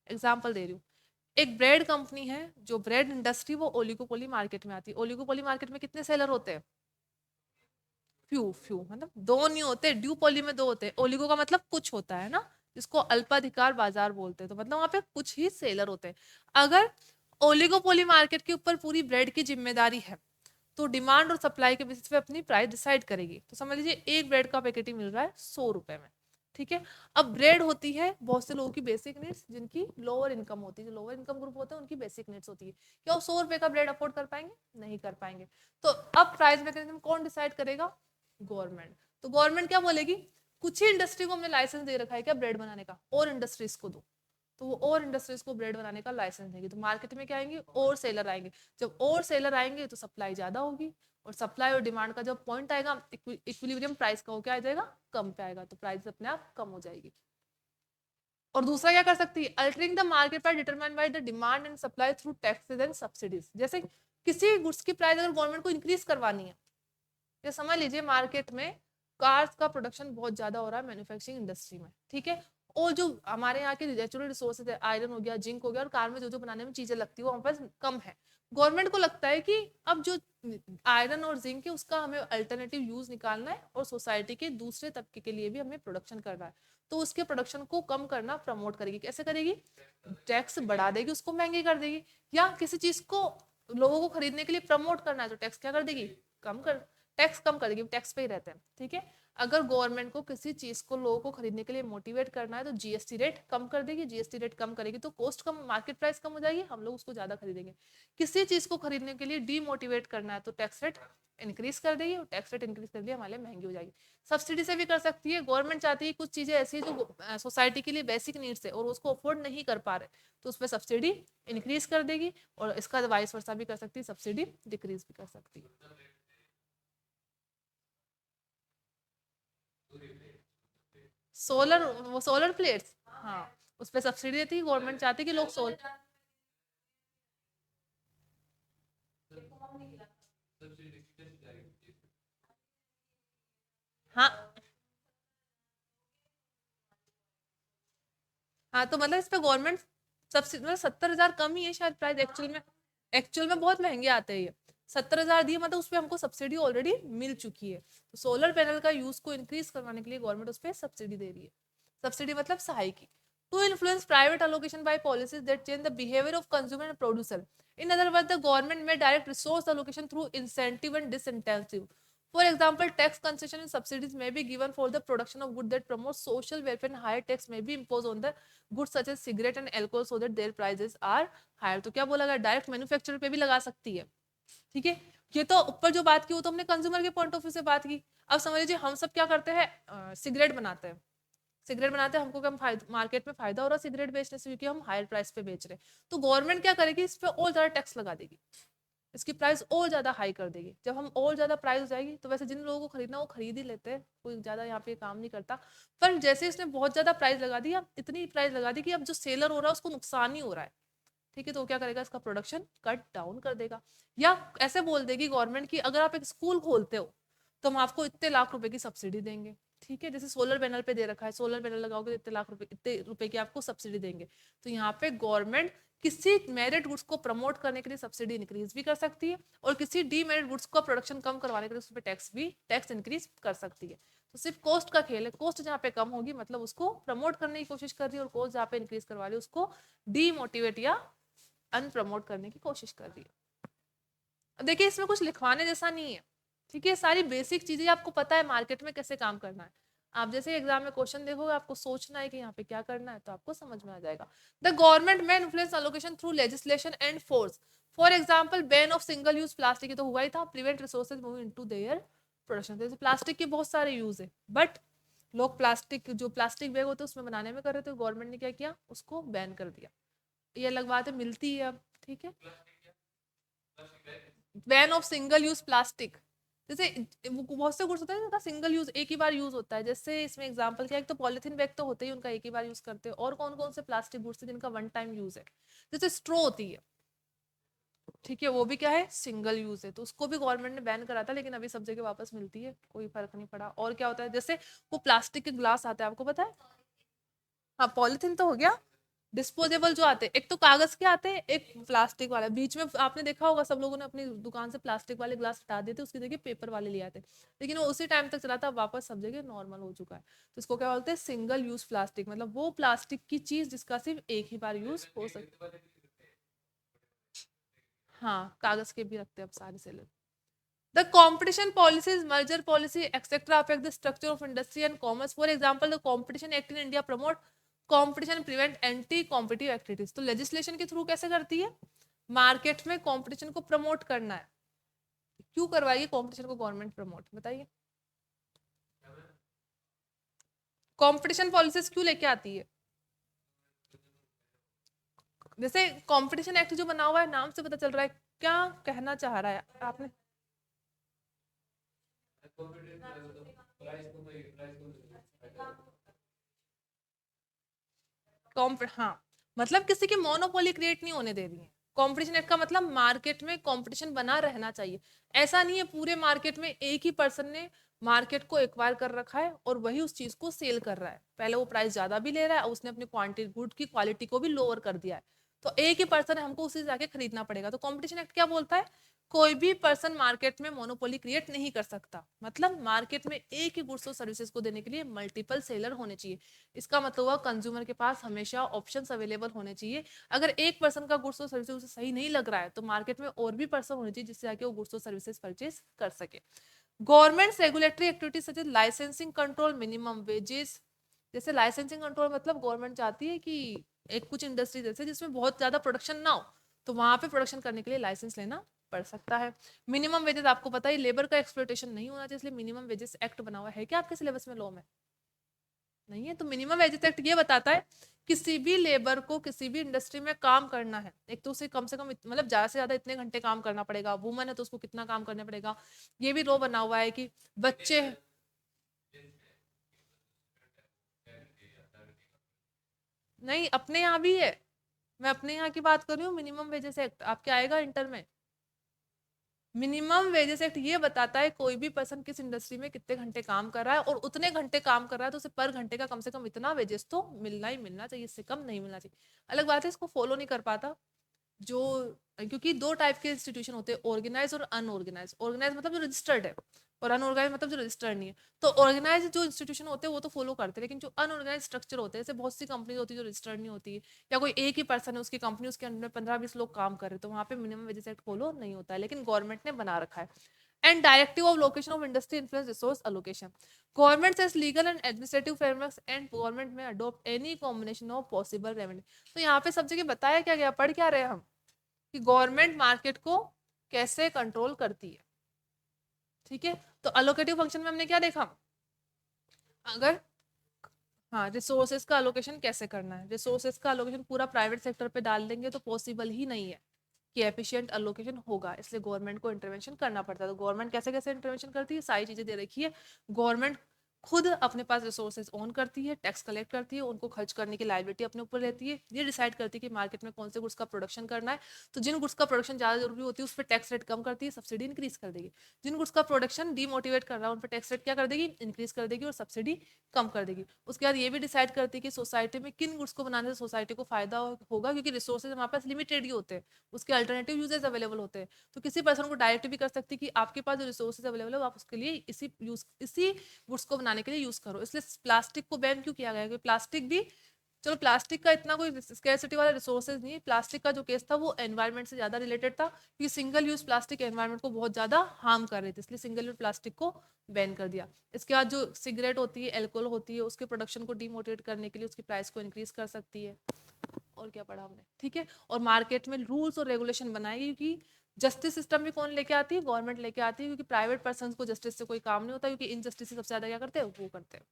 एग्जाम्पल दे रही हूँ, एक ब्रेड कंपनी है, जो ब्रेड इंडस्ट्री, वो ओलिगोपोली मार्केट में आती है। ओलिगोपोली मार्केट में कितने सेलर होते हैं? फ्यू फ्यू, मतलब दो नहीं होते, ड्यूपोली में दो होते हैं। ओलिगो का मतलब कुछ होता है ना, जिसको अल्पाधिकार बाजार बोलते हैं, तो मतलब वहां पे कुछ ही सेलर होते हैं। अगर ओलिगोपोली मार्केट के ऊपर पूरी ब्रेड की जिम्मेदारी है, तो डिमांड और सप्लाई के बेसिस पे अपनी प्राइस डिसाइड करेगी। तो समझ लीजिए एक ब्रेड का पैकेट ही मिल रहा है 100 रुपए में। ठीक है, अब ब्रेड होती है बहुत से लोगों की बेसिक नीड्स, जिनकी लोअर इनकम होती है, जो लोअर इनकम ग्रुप होता है उनकी बेसिक नीड्स होती है। क्या वो 100 रुपए का ब्रेड अफोर्ड कर पाएंगे? नहीं कर पाएंगे। तो अब प्राइस मैकेनिज्म कौन डिसाइड करेगा? गवर्नमेंट। तो गवर्नमेंट क्या बोलेगी? कुछ ही इंडस्ट्री को हमने लाइसेंस दे रखा है क्या ब्रेड बनाने का, और इंडस्ट्रीज को दो। तो वो और इंडस्ट्रीज को ब्रेड बनाने का लाइसेंस देंगे, तो मार्केट में क्या आएंगे? और सेलर आएंगे। जब और सेलर आएंगे तो सप्लाई ज्यादा होगी, और सप्लाई और डिमांड का जब पॉइंट आएगा इक्विलिब्रियम प्राइस का, वो क्या आ जाएगा? कम पे आएगा, तो प्राइस अपने आप कम हो जाएगी। और दूसरा क्या कर सकती है? Altering the market price determined by the demand and supply through taxes and subsidies. जैसे किसी गुड्स की प्राइस अगर गवर्नमेंट को इंक्रीज करवानी है, ये समझ लीजिए मार्केट में कार्स का प्रोडक्शन बहुत ज्यादा हो रहा है मैन्युफैक्चरिंग इंडस्ट्री में, ठीक है, और जो हमारे यहाँ के नेचुरल रिसोर्सेज है, आयरन हो गया, जिंक हो गया, और कार में जो जो बनाने में चीजें लगती है, वो हमारे पास कम है। गवर्नमेंट को लगता है कि अब जो आयरन और जिंक है, उसका हमें अल्टरनेटिव यूज निकालना है, और सोसाइटी के दूसरे तबके के लिए भी हमें प्रोडक्शन करना है। तो उसके प्रोडक्शन को कम करना प्रमोट करेगी। कैसे करेगी? टैक्स बढ़ा देगी, उसको महंगी कर देगी। या किसी चीज को लोगों को खरीदने के लिए प्रमोट करना है, तो टैक्स क्या कर देगी? कम कर, टैक्स कम कर देगी, टैक्स पे ही रहते हैं। ठीक है, अगर गवर्नमेंट को किसी चीज को लोगों को खरीदने के लिए मोटिवेट करना है, तो जीएसटी रेट कम कर देगी। जीएसटी रेट कम करेगी तो कॉस्ट कम, मार्केट प्राइस कम हो जाएगी, हम लोग उसको ज्यादा खरीदेंगे। किसी चीज को खरीदने के लिए डीमोटिवेट करना है, तो टैक्स रेट इंक्रीज कर देगी, और टैक्स रेट इंक्रीज कर दिया हमारे लिए महंगी हो जाएगी। सब्सिडी से भी कर सकती है। गवर्नमेंट चाहती है कुछ चीजें ऐसी जो सोसाइटी के लिए बेसिक नीड्स है, और उसको अफोर्ड नहीं कर पा रहे, तो उस पर सब्सिडी इंक्रीज कर देगी। और इसका वाइस वर्सा भी कर सकती है, सब्सिडी डिक्रीज भी कर सकती है। सोलर, वो सोलर प्लेट्स, हाँ उस पर सब्सिडी देती है गवर्नमेंट, चाहती है कि लोग सोल हाँ हाँ, तो मतलब इस पे गवर्नमेंट सब्सिडी मतलब 70,000 कम ही है शायद प्राइस, एक्चुअल में बहुत महंगे आते हैं ये। 70,000 दिए मतलब उस पे हमको सब्सिडी ऑलरेडी मिल चुकी है। तो सोलर पैनल का यूज को इंक्रीज करवाने के लिए गवर्नमेंट उस पर सब्सिडी दे रही है। सब्सिडी मतलब सहाय की। To influence private allocation by policies that change the behavior of consumer and producer. In other words, the government may direct resource allocation through incentive and disincentive. For example, tax concession and subsidies may be given for the production of goods that promote social welfare, and higher tax may be imposed on the goods such as cigarette and alcohol so that their prices are higher. तो क्या बोला गया, direct manufacturer पे भी लगा सकती है। ठीक है, ये तो ऊपर जो बात की वो तो हमने कंज्यूमर के पॉइंट ऑफ व्यू से बात की। अब समझ लीजिए हम सब क्या करते हैं, सिगरेट बनाते हैं। सिगरेट बनाते हैं, हमको कम मार्केट में फायदा हो रहा है सिगरेट बेचने से, क्योंकि हम हायर प्राइस पे बेच रहे हैं। तो गवर्नमेंट क्या करेगी, इस पे और ज्यादा टैक्स लगा देगी, इसकी प्राइस और ज्यादा हाई कर देगी। जब हम और ज्यादा प्राइस हो जाएगी तो वैसे जिन लोगों को खरीदना वो खरीद ही लेते हैं, कोई ज्यादा यहाँ पे काम नहीं करता। पर जैसे इसने बहुत ज्यादा प्राइस लगा दी, अब इतनी प्राइस लगा दी कि अब जो सेलर हो रहा है उसको नुकसान ही हो रहा है। ठीक है, तो क्या करेगा, इसका प्रोडक्शन कट डाउन कर देगा। या ऐसे बोल देगी गवर्नमेंट की अगर आप एक स्कूल खोलते हो तो हम आपको इतने लाख रुपए की सब्सिडी देंगे। ठीक है, जैसे सोलर पैनल पे दे रखा है, सोलर पैनल लगाओगे तो इतने लाख रुपए, इतने रुपए की आपको सब्सिडी देंगे। तो यहाँ पे गवर्नमेंट किसी मेरिट गुड्स को प्रमोट करने के लिए सब्सिडी इंक्रीज भी कर सकती है, और किसी डीमेरिट गुड्स का प्रोडक्शन कम करवाने के लिए उस पर टैक्स इंक्रीज कर सकती है। तो सिर्फ कॉस्ट का खेल है, कॉस्ट जहाँ पे कम होगी मतलब उसको प्रमोट करने की कोशिश कर रही है, और कॉस्ट जहाँ पे इंक्रीज करवा रही है उसको डीमोटिवेट या अनप्रमोट करने की कोशिश कर रही है। अब देखिए इसमें कुछ लिखवाने जैसा नहीं है। ठीक है, सारी बेसिक चीजें आपको पता है मार्केट में कैसे काम करना है। आप जैसे एग्जाम में क्वेश्चन देखोगे आपको सोचना है कि यहाँ पे क्या करना है, तो आपको समझ में आ जाएगा। द गवर्नमेंट में influence allocation through legislation and force. For example ban of single use plastic, तो हुआ ही था, prevent resources move into their production. जैसे प्लास्टिक के बहुत सारे यूज है, बट लोग प्लास्टिक जो प्लास्टिक बैग होते हैं उसमें बनाने में कर रहे थे, गवर्नमेंट ने क्या किया, उसको बैन कर दिया। ये अलग बात है, मिलती है अब। ठीक है, ban of single use plastic. जैसे बहुत से गुड्स होते हैं जिनका सिंगल यूज, एक ही बार यूज होता है। जैसे इसमें एग्जांपल क्या है, एक तो पॉलिथीन बैग तो होते ही उनका एक ही बार यूज करते हैं, और कौन कौन से प्लास्टिक गुड्स है जिनका वन टाइम यूज है। जैसे स्ट्रो होती है, ठीक है, वो भी क्या है, सिंगल यूज है, तो उसको भी गवर्नमेंट ने बैन करा था, लेकिन अभी सब जगह वापस मिलती है, कोई फर्क नहीं पड़ा। और क्या होता है, जैसे वो प्लास्टिक के ग्लास आते हैं, आपको पता है। हाँ, पॉलिथीन तो हो गया। डिस्पोजेबल जो आते हैं, एक तो कागज के आते हैं, एक प्लास्टिक वाला। बीच में आपने देखा होगा सब लोगों ने अपनी दुकान से प्लास्टिक वाले ग्लास हटा देते, उसकी जगह पेपर वाले ले आते, लेकिन वो उसी टाइम तक चला था, वापस सब जगह नॉर्मल हो चुका है। तो इसको क्या बोलते हैं, सिंगल यूज प्लास्टिक, मतलब वो प्लास्टिक की चीज जिसका सिर्फ एक ही बार यूज हो सकता। हाँ, कागज के भी रखते हैं अब सारे seller. The competition policies, merger policy, etc. affect the structure of industry and commerce. For example, the Competition Act in India promote competition, prevent anti-competitive activities. तो legislation के थ्रू कैसे करती है, मार्केट में कंपटीशन को प्रमोट करना है। क्यों करवाइए कंपटीशन को गवर्नमेंट प्रमोट, बताइए। कंपटीशन पॉलिसीज क्यों लेके आती है। जैसे कंपटीशन एक्ट जो बना हुआ है, नाम से पता चल रहा है क्या कहना चाह रहा है आपने। हाँ, मतलब किसी की मोनोपोली क्रिएट नहीं होने दे रही है। कंपटीशन एक्ट का मतलब मार्केट में कंपटीशन बना रहना चाहिए। ऐसा नहीं है पूरे मार्केट में एक ही पर्सन ने मार्केट को एक्वायर कर रखा है और वही उस चीज को सेल कर रहा है। पहले वो प्राइस ज्यादा भी ले रहा है और उसने अपनी क्वांटिटी गुड की क्वालिटी को भी लोअर कर दिया है, तो एक ही पर्सन है, हमको उसी से जाके खरीदना पड़ेगा। तो कंपटीशन एक्ट क्या बोलता है, कोई भी पर्सन मार्केट में मोनोपोली क्रिएट नहीं कर सकता। मतलब मार्केट में एक ही गुड्स और सर्विसेज को देने के लिए मल्टीपल सेलर होने चाहिए। इसका मतलब हुआ कंज्यूमर के पास हमेशा ऑप्शंस अवेलेबल होने चाहिए। अगर एक पर्सन का गुड्स और सर्विसेज उसे सही नहीं लग रहा है तो मार्केट में और भी पर्सन होने चाहिए जिससे आके वो गुड्स और सर्विसेज परचेज कर सके। Government regulatory activities such as licensing control, minimum wages. जैसे लाइसेंसिंग कंट्रोल मतलब गवर्नमेंट चाहती है कि एक कुछ इंडस्ट्री जैसे जिसमें बहुत ज्यादा प्रोडक्शन ना हो, तो वहां पे प्रोडक्शन करने के लिए लाइसेंस लेना पड़ सकता है। मिनिमम वेजेस आपको पता है लेबर का एक्सप्लॉयटेशन नहीं होना चाहिए, इसलिए मिनिमम वेजेस एक्ट बना हुआ है। क्या आपके सिलेबस में लॉ में नहीं है? तो मिनिमम वेजेस एक्ट ये बताता है किसी भी लेबर को किसी भी इंडस्ट्री में काम करना है, एक तो उसे कम से कम मतलब ज्यादा से ज्यादा इतने घंटे काम करना पड़ेगा। वुमन है तो उसको कितना काम करना पड़ेगा। ये भी लॉ बना हुआ है कि बच्चे नहीं, अपने यहाँ भी है, मैं अपने यहाँ की बात कर रही हूँ। मिनिमम वेजेस एक्ट आपके आएगा इंटर में। मिनिमम वेजेस एक्ट ये बताता है कोई भी पर्सन किस इंडस्ट्री में कितने घंटे काम कर रहा है, और उतने घंटे काम कर रहा है तो उसे पर घंटे का कम से कम इतना वेजेस तो मिलना ही मिलना चाहिए, इससे कम नहीं मिलना चाहिए। अलग बात है इसको फॉलो नहीं कर पाता जो, क्योंकि दो टाइप के इंस्टीट्यूशन होते हैं, ऑर्गेनाइज और अनऑर्गेनाइज। ऑर्गेनाइज मतलब जो रजिस्टर्ड है, और अनऑर्गेनाइज मतलब जो रजिस्टर्ड नहीं है। तो ऑर्गेनाइज जो इंस्टीट्यूशन होते हैं वो तो फॉलो करते हैं, लेकिन जो अनऑर्गेनाइज स्ट्रक्चर होते हैं, जैसे बहुत सी कंपनी होती है जो रजिस्टर्ड नहीं होती, या कोई एक ही पर्सन है उसकी कंपनी, उसके अंदर 15-20 लोग काम कर रहे हैं, तो वहाँ पे मिनिमम वेजेस एक्ट फॉलो नहीं होता है, लेकिन गवर्नमेंट ने बना रखा है। And directive of location of industry influence resource allocation, government says legal and administrative frameworks and government may adopt any combination of possible revenue. तो यहाँ पे सब जगह बताया क्या गया, पढ़ क्या रहे हम, कि गवर्नमेंट मार्केट को कैसे कंट्रोल करती है। ठीक है, तो अलोकेटिव फंक्शन में हमने क्या देखा, अगर, हाँ, रिसोर्सेज का अलोकेशन कैसे करना है, रिसोर्सेज का अलोकेशन पूरा प्राइवेट सेक्टर पे डाल देंगे तो पॉसिबल ही नहीं है कि एफिशिएंट अलोकेशन होगा, इसलिए गवर्नमेंट को इंटरवेंशन करना पड़ता है। तो गवर्नमेंट कैसे कैसे इंटरवेंशन करती है, सारी चीजें दे रखी है। गवर्नमेंट खुद अपने पास रिसोर्सेज ओन करती है, टैक्स कलेक्ट करती है, उनको खर्च करने की लायबिलिटी अपने ऊपर रहती है, ये डिसाइड करती है कि मार्केट में कौन से गुड्स का प्रोडक्शन करना है। तो जिन गुड्स का प्रोडक्शन ज्यादा जरूरी होती है उस पर टैक्स रेट कम करती है, सब्सिडी इंक्रीज कर देगी। जिन गुड्स का प्रोडक्शन डीमोटिवेट कर रहा है उन पर टैक्स रेट क्या कर देगी, इंक्रीज कर देगी, और सब्सिडी कम कर देगी। उसके बाद ये भी डिसाइड करती है कि सोसाइटी में किन गुड्स को बनाने से सोसाइटी को फायदा होगा, क्योंकि रिसोर्सेज हमारे पास लिमिटेड ही होते हैं, उसके अल्टरनेटिव यूजेस अवेलेबल होते हैं। तो किसी पर्सन को डायरेक्ट भी कर सकती है कि आपके पास जो रिसोर्सेज अवेलेबल है आप उसके लिए इसी गुड्स को बनाने के लिए यूज करो। इसलिए प्लास्टिक को बैन क्यों किया गया है, क्योंकि प्लास्टिक भी, चलो प्लास्टिक का इतना कोई स्कैरसिटी वाला रिसोर्सेज नहीं है, प्लास्टिक का जो केस था वो एनवायरनमेंट से ज्यादा रिलेटेड था, क्योंकि सिंगल यूज प्लास्टिक एनवायरनमेंट को बहुत ज्यादा हार्म कर रही थी, इसलिए सिंगल यूज प्लास्टिक को बैन कर दिया। इसके बाद जो सिगरेट होती है, एल्कोहल होती है, उसके प्रोडक्शन को डीमोटिवेट करने के लिए उसकी प्राइस को इंक्रीज कर सकती है। और क्या पढ़ा हमने, ठीक है, और मार्केट में रूल्स और रेगुलेशन बनाएगी, क्योंकि जस्टिस सिस्टम भी कौन लेके आती है, गवर्नमेंट लेके आती है, क्योंकि प्राइवेट पर्सन को जस्टिस से कोई काम नहीं होता, क्योंकि इनजस्टिस सबसे ज्यादा क्या करते हैं, वो करते हैं।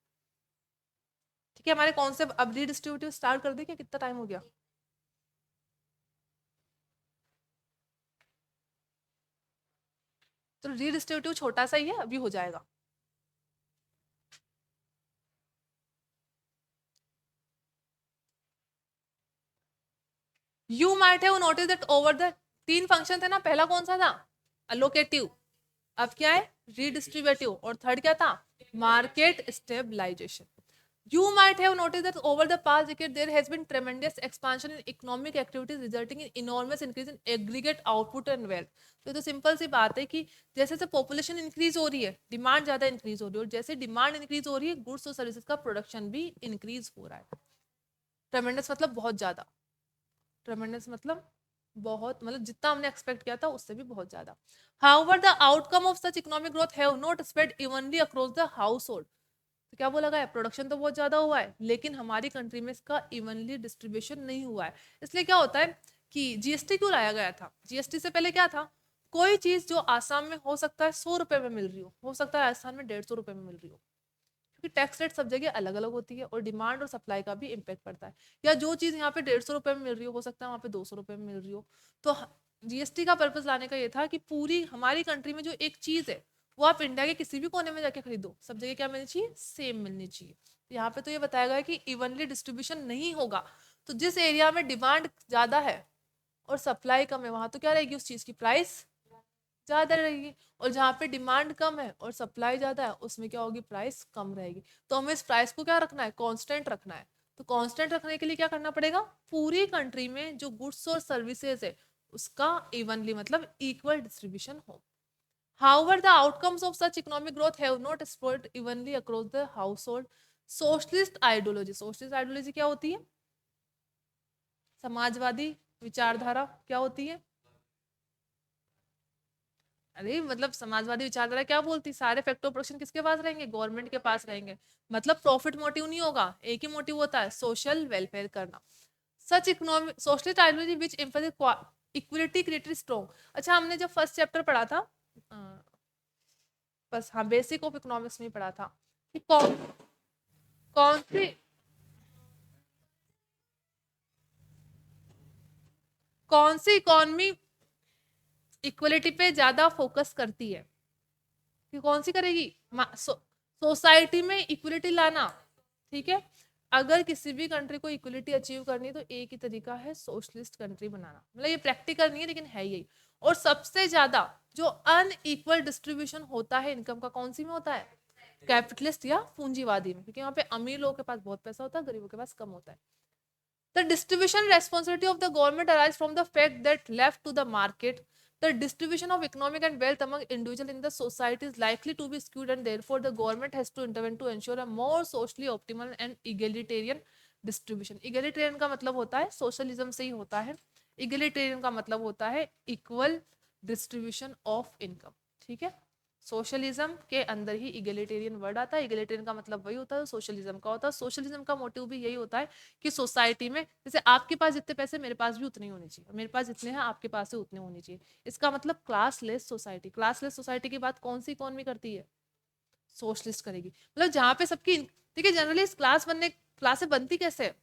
ठीक है, हमारे कॉन्सेप्ट अब रीडिस्ट्रीब्यूटिव स्टार्ट कर दे क्या, कितना टाइम हो गया, तो रीडिस्ट्रीब्यूटिव छोटा सा ही है, अभी हो जाएगा। You might have notice that over the, तीन फंक्शन थे ना, पहला कौन सा था, अलोकेटिव, अब क्या है रीडिस्ट्रीब्यूटिव, और थर्ड क्या था, market stabilization. You might have noticed that over the past decade there has been tremendous expansion in economic activities resulting in enormous increase in aggregate output and wealth. तो सिंपल सी बात है कि जैसे जैसे population increase हो रही है, demand ज्यादा इंक्रीज हो रही है, और जैसे डिमांड इंक्रीज हो रही है गुड्स और सर्विसेज का प्रोडक्शन भी इंक्रीज हो रहा है। ट्रेमेंडस मतलब बहुत ज्यादा, ट्रेमेंडस मतलब बहुत, मतलब जितना हमने एक्सपेक्ट किया था उससे भी बहुत ज्यादा। However, the outcome of such economic growth have not spread evenly across the household. तो क्या बोला गया है, प्रोडक्शन तो बहुत ज्यादा हुआ है लेकिन हमारी कंट्री में इसका इवनली डिस्ट्रीब्यूशन नहीं हुआ है। इसलिए क्या होता है कि जीएसटी क्यों लाया गया था, जीएसटी से पहले क्या था, कोई चीज जो आसाम में हो सकता है 100 रुपए में मिल रही हो सकता है राजस्थान में 150 रुपए में मिल रही हो, क्योंकि टैक्स रेट सब जगह अलग अलग होती है और डिमांड और सप्लाई का भी इम्पेक्ट पड़ता है। या जो चीज यहाँ पे 150 रुपए में मिल रही हो सकता है वहाँ पे 200 रुपए में मिल रही हो। तो जीएसटी का पर्पज लाने का ये था कि पूरी हमारी कंट्री में जो एक चीज है वो आप इंडिया के किसी भी कोने में जाके खरीदो, सब जगह क्या मिलनी चाहिए, सेम मिलनी चाहिए। यहाँ पे तो ये बताया गया है कि इवनली डिस्ट्रीब्यूशन नहीं होगा, तो जिस एरिया में डिमांड ज्यादा है और सप्लाई कम है वहां तो क्या रहेगी, उस चीज की प्राइस ज्यादा रहेगी, और जहाँ पे डिमांड कम है और सप्लाई ज्यादा है उसमें क्या होगी, प्राइस कम रहेगी। तो हमें इस प्राइस को क्या रखना है, कांस्टेंट रखना है। तो कांस्टेंट रखने के लिए क्या करना पड़ेगा, पूरी कंट्री में जो गुड्स और सर्विसेज है उसका इवनली मतलब इक्वल डिस्ट्रीब्यूशन हो। However, the outcomes of such economic growth have not spread evenly across the household. Socialist ideology, socialist ideology क्या होती है, समाजवादी विचारधारा क्या होती है, अरे मतलब समाजवादी विचारधारा क्या बोलती है, सारे फैक्टर ऑफ प्रोडक्शन किसके पास रहेंगे, गवर्नमेंट के पास रहेंगे, मतलब प्रॉफिट मोटिव नहीं होगा, एक ही मोटिव होता है, सोशल वेलफेयर करना। सच इकोनॉमिक सोशलिस्ट आइडियोलॉजी विच एम्फसाइज इक्विलिटी क्रिएटेड स्ट्रॉन्ग। अच्छा हमने जब फर्स्ट चैप्टर पढ़ा था, बस हाँ बेसिक ऑफ इकोनॉमिक्स में पढ़ा था कि कौन सी कौन सी इकोनॉमी इक्वलिटी पे ज्यादा फोकस करती है, कि कौन सी करेगी, सोसाइटी में इक्वलिटी लाना, ठीक है, अगर किसी भी कंट्री को इक्वलिटी अचीव करनी है तो एक ही तरीका है, सोशलिस्ट कंट्री बनाना। मतलब ये प्रैक्टिकल नहीं है लेकिन है यही। और सबसे ज्यादा जो अनइक्वल डिस्ट्रीब्यूशन होता है इनकम का, कौन सी में होता है? कैपिटलिस्ट या पूंजीवादी में, क्योंकि यहाँ पे अमीर लोगों के पास बहुत पैसा होता है, गरीबों के पास कम होता है। The distribution responsibility of the government arises from the fact that left to the market, the distribution of economic and wealth among individuals in the society is likely to be skewed, and therefore the government has to intervene to ensure a more socially optimal and egalitarian distribution. Egalitarian का मतलब होता है socialism से ही होता है, egalitarian का मतलब होता है equal distribution of income। ठीक है, सोशलिज्म के अंदर ही इगलिटेरियन वर्ड आता है। इगलिटेरियन का मतलब वही होता है सोशलिज्म का होता है। सोशलिज्म का मोटिव भी यही होता है कि सोसाइटी में जैसे आपके पास जितने पैसे मेरे पास भी उतने ही होने चाहिए, मेरे पास जितने हैं आपके पास से उतने होने चाहिए। इसका मतलब क्लासलेस सोसाइटी। क्लासलेस सोसाइटी की बात कौन सी इकोनॉमी करती है? सोशलिस्ट करेगी। मतलब जहां पे सबकी, ठीक है, जनरली इस क्लासें बनती कैसे है?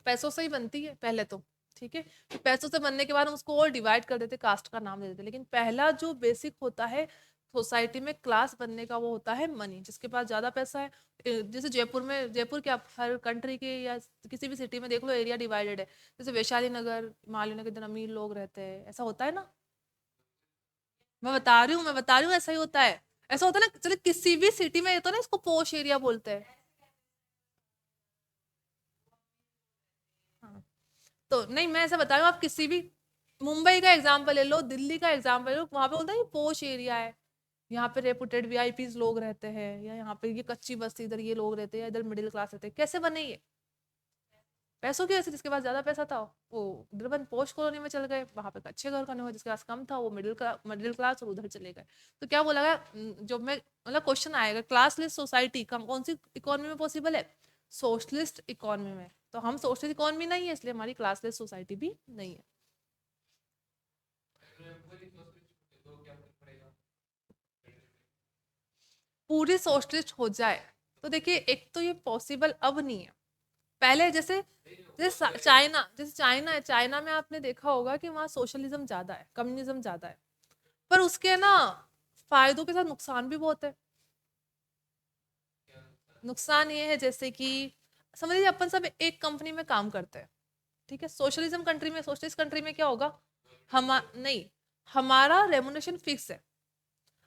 पैसों से ही बनती है पहले तो, ठीक है। तो पैसों से बनने के बाद हम उसको और डिवाइड कर देते, कास्ट का नाम दे देते। लेकिन पहला जो बेसिक होता है सोसाइटी में क्लास बनने का, वो होता है मनी। जिसके पास ज्यादा पैसा है, जैसे जयपुर में, जयपुर क्या हर कंट्री के या किसी भी सिटी में देख लो, एरिया डिवाइडेड है। जैसे वैशाली नगर, माली नगर, इधर अमीर लोग रहते हैं, ऐसा होता है ना। मैं बता रही हूँ ऐसा ही होता है। ऐसा होता है ना, चलो किसी भी सिटी में ये तो ना, इसको पोश एरिया बोलते हैं। हाँ, तो नहीं, मैं ऐसा बता रही हूँ, आप किसी भी मुंबई का एग्जाम्पल ले लो, दिल्ली का एग्जाम्पल ले लो, वहां पे बोलता है ये पोश एरिया है, यहाँ पे रेपुटेड वीआईपीज लोग रहते हैं, या यहाँ पे ये कच्ची बस्ती, इधर ये लोग रहते हैं, इधर मिडिल क्लास रहते हैं। कैसे बने ये? पैसों की वजह से। जिसके पास ज्यादा पैसा था वो इधर पोश कॉलोनी में चल गए, वहां पे अच्छे घर करने हुए। जिसके पास कम था वो मिडिल क्लास और उधर चले गए। तो क्या बोला गया, जो मैं मतलब क्वेश्चन आएगा, क्लासलेस सोसाइटी कौन सी इकोनॉमी में पॉसिबल है? सोशलिस्ट इकोनॉमी में। तो हम सोशलिस्ट इकोनॉमी नहीं है, इसलिए हमारी क्लासलेस सोसाइटी भी नहीं है। पूरी सोशलिस्ट हो जाए तो देखिए, एक तो ये पॉसिबल अब नहीं है। पहले जैसे जैसे चाइना है, चाइना में आपने देखा होगा कि वहाँ सोशलिज्म ज्यादा है, कम्युनिज्म ज्यादा है। पर उसके ना फायदों के साथ नुकसान भी बहुत है। नुकसान ये है जैसे कि समझ लीजिए अपन सब एक कंपनी में काम करते हैं, ठीक है। सोशलिस्ट कंट्री में क्या होगा, हम नहीं, हमारा रेमुनेशन फिक्स है।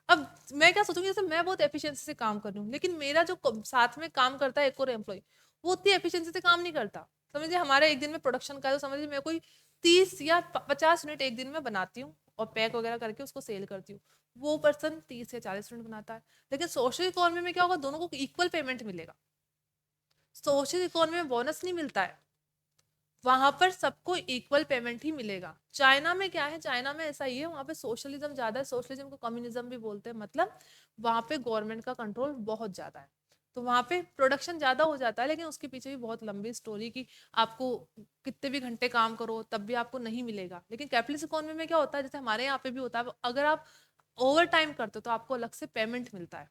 अब मैं क्या सोचूंगी, जैसे मैं बहुत एफिशिएंसी से काम कर रही हूँ, लेकिन मेरा जो साथ में काम करता है एक और एम्प्लॉय, वो उतनी एफिशिएंसी से काम नहीं करता। समझिए हमारे एक दिन में प्रोडक्शन का है, तो समझिए मैं कोई 30 या 50 यूनिट एक दिन में बनाती हूँ और पैक वगैरह करके उसको सेल करती हूँ। वो पर्सन 30 या 40 यूनिट बनाता है। लेकिन सोशल इकोनॉमी में क्या होगा, दोनों को इक्वल पेमेंट मिलेगा। सोशल इकोनॉमी में बोनस नहीं मिलता है, वहां पर सबको इक्वल पेमेंट ही मिलेगा। चाइना में क्या है, चाइना में ऐसा ही है, वहां पे सोशलिज्म ज्यादा है। सोशलिज्म को कम्युनिज्म भी बोलते हैं। मतलब वहां पे गवर्नमेंट का कंट्रोल बहुत ज्यादा है, तो वहां पे प्रोडक्शन ज्यादा हो जाता है, लेकिन उसके पीछे भी बहुत लंबी स्टोरी की, आपको कितने भी घंटे काम करो तब भी आपको नहीं मिलेगा। लेकिन कैपिटलिस्ट इकोनॉमी में क्या होता है, जैसे हमारे यहाँ पे भी होता है, अगर आप ओवर टाइम करते हो तो आपको अलग से पेमेंट मिलता है,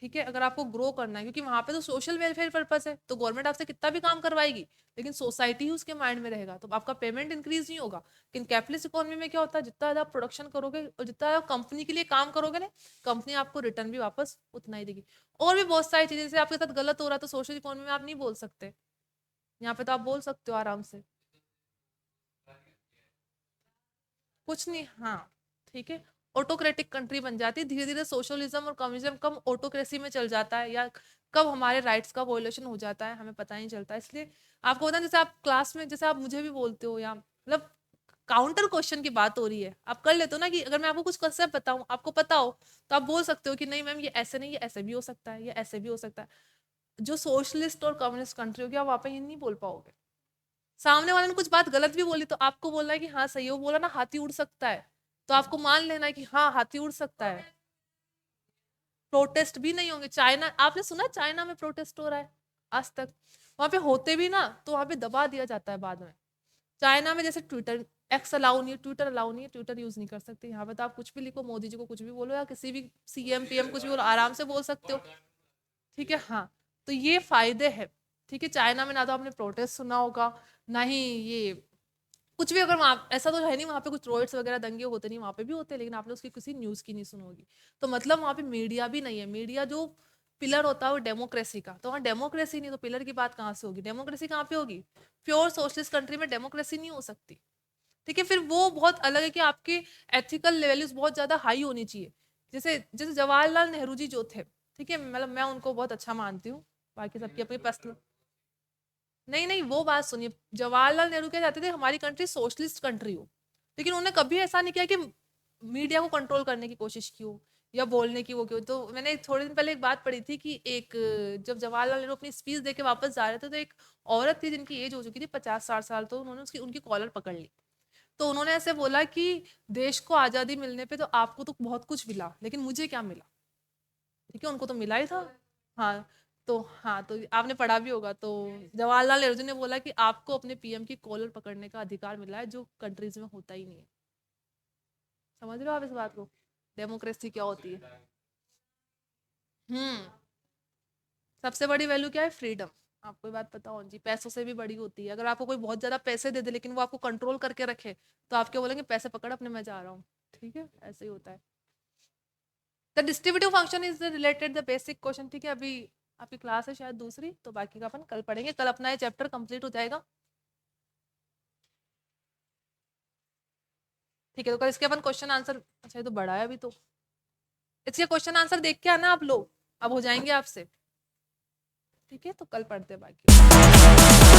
ठीक है। अगर आपको ग्रो करना है, क्योंकि वहां पे तो सोशल वेलफेयर पर्पस है, तो गवर्नमेंट आपसे कितना भी काम करवाएगी, लेकिन सोसाइटी ही उसके माइंड में रहेगा, तो आपका पेमेंट इंक्रीज नहीं होगा। लेकिन कैपिटलिस्ट इकोनॉमी में क्या होता है, जितना ज्यादा प्रोडक्शन करोगे और जितना ज्यादा कंपनी के लिए काम करोगे ना, कंपनी आपको रिटर्न भी वापस उतना ही देगी। और भी बहुत सारी चीजें, जैसे आपके साथ गलत हो रहा है तो सोशल इकोनॉमी में आप नहीं बोल सकते, यहाँ पे तो आप बोल सकते हो आराम से। कुछ नहीं, हाँ, ठीक है। ऑटोक्रेटिक कंट्री बन जाती है धीरे धीरे। सोशलिज्म और कम्युनिज्म कब ऑटोक्रेसी में चल जाता है, या कब हमारे राइट्स का वॉयलेशन हो जाता है, हमें पता नहीं चलता। इसलिए आपको पता है, जैसे आप क्लास में, जैसे आप मुझे भी बोलते हो, या मतलब काउंटर क्वेश्चन की बात हो रही है, आप कर लेते हो ना, कि अगर मैं आपको कुछ कंसेप्ट बताऊं, आपको पता हो, तो आप बोल सकते हो कि नहीं मैम ये ऐसे नहीं, ये ऐसे भी हो सकता है, ये ऐसे भी हो सकता है। जो सोशलिस्ट और कम्युनिस्ट कंट्री होगी, आप वहां पे ये नहीं बोल पाओगे। सामने वाले ने कुछ बात गलत भी बोली तो आपको बोलना है कि हाँ सही है। वो बोला ना हाथी उड़ सकता है, तो आपको मान लेना है कि हाँ हाथी उड़ सकता है। प्रोटेस्ट भी नहीं होंगे। चाइना, आपने सुना चाइना में प्रोटेस्ट हो रहा है आज तक? वहां पे होते भी ना तो वहां पे दबा दिया जाता है बाद में। चाइना में जैसे ट्विटर, एक्स अलाउ नहीं है, ट्विटर अलाउ नहीं है, ट्विटर यूज नहीं कर सकते। यहाँ पे तो आप कुछ भी लिखो, मोदी जी को कुछ भी बोलो, या किसी भी सीएम पीएम कुछ भी बोलो, आराम से बोल सकते हो, ठीक है। हाँ, तो ये फायदे हैं, ठीक है। चाइना में ना तो आपने प्रोटेस्ट सुना होगा, ना ही ये कुछ भी। अगर वहाँ ऐसा तो है नहीं, वहाँ पे कुछ रोड्स वगैरह दंगे होते नहीं, वहाँ पे भी होते हैं, लेकिन आपने उसकी किसी न्यूज की नहीं सुनी होगी। तो मतलब वहाँ पे मीडिया भी नहीं है। मीडिया जो पिलर होता है वो डेमोक्रेसी का, तो वहाँ डेमोक्रेसी नहीं, तो पिलर की बात कहाँ से होगी? डेमोक्रेसी कहाँ पे होगी? प्योर सोशलिस्ट कंट्री में डेमोक्रेसी नहीं हो सकती। ठीक है, फिर वो बहुत अलग है कि आपके एथिकल वैल्यूज बहुत ज्यादा हाई होनी चाहिए। जैसे जैसे जवाहरलाल नेहरू जी जो थे, ठीक है, मतलब मैं उनको बहुत अच्छा मानती हूँ, बाकी सबकी अपनी पर्सनल, नहीं नहीं वो बात सुनिए, जवाहरलाल नेहरू क्या चाहते थे, हमारी कंट्री सोशलिस्ट कंट्री हो, लेकिन उन्होंने कभी ऐसा नहीं किया कि मीडिया को कंट्रोल करने की कोशिश की हो या बोलने की वो क्यों। तो मैंने थोड़े दिन पहले एक बात पढ़ी थी कि एक जब जवाहरलाल नेहरू अपनी स्पीच देके वापस जा रहे थे, तो एक औरत थी जिनकी एज हो चुकी थी 50-60 साल, तो उन्होंने उसकी उनकी कॉलर पकड़ ली। तो उन्होंने ऐसे बोला कि देश को आजादी मिलने पे तो आपको तो बहुत कुछ मिला, लेकिन मुझे क्या मिला? ठीक है, उनको तो मिला ही था। हाँ, तो हाँ, तो आपने पढ़ा भी होगा, तो जवाहरलाल नेहरू जी ने बोला कि आपको अपने पीएम की कॉलर पकड़ने का अधिकार मिला है, जो कंट्रीज में होता ही नहीं है। समझ रहे हो आप इस बात को? डेमोक्रेसी क्या होती है? हम्म। सबसे बड़ी वैल्यू क्या है? फ्रीडम। आपको ये बात पता हो जी, पैसों से भी बड़ी होती है। अगर आपको कोई बहुत ज्यादा पैसे दे दे लेकिन वो आपको कंट्रोल करके रखे, तो आप क्या बोलेंगे? पैसे पकड़, अपने मैं जा रहा हूँ। ठीक है, ऐसे ही होता है। The distributive function is related the basic question. ठीक है, अभी आपकी क्लास है शायद दूसरी, तो बाकी का अपन कल पढ़ेंगे। कल अपना ये चैप्टर कंप्लीट हो जाएगा। ठीक है, तो कल इसके अपन क्वेश्चन आंसर, अच्छा ये तो बड़ा है अभी तो, इसके क्वेश्चन आंसर देख के आना आप लोग, अब हो जाएंगे आपसे। ठीक है, तो कल पढ़ते हैं बाकी।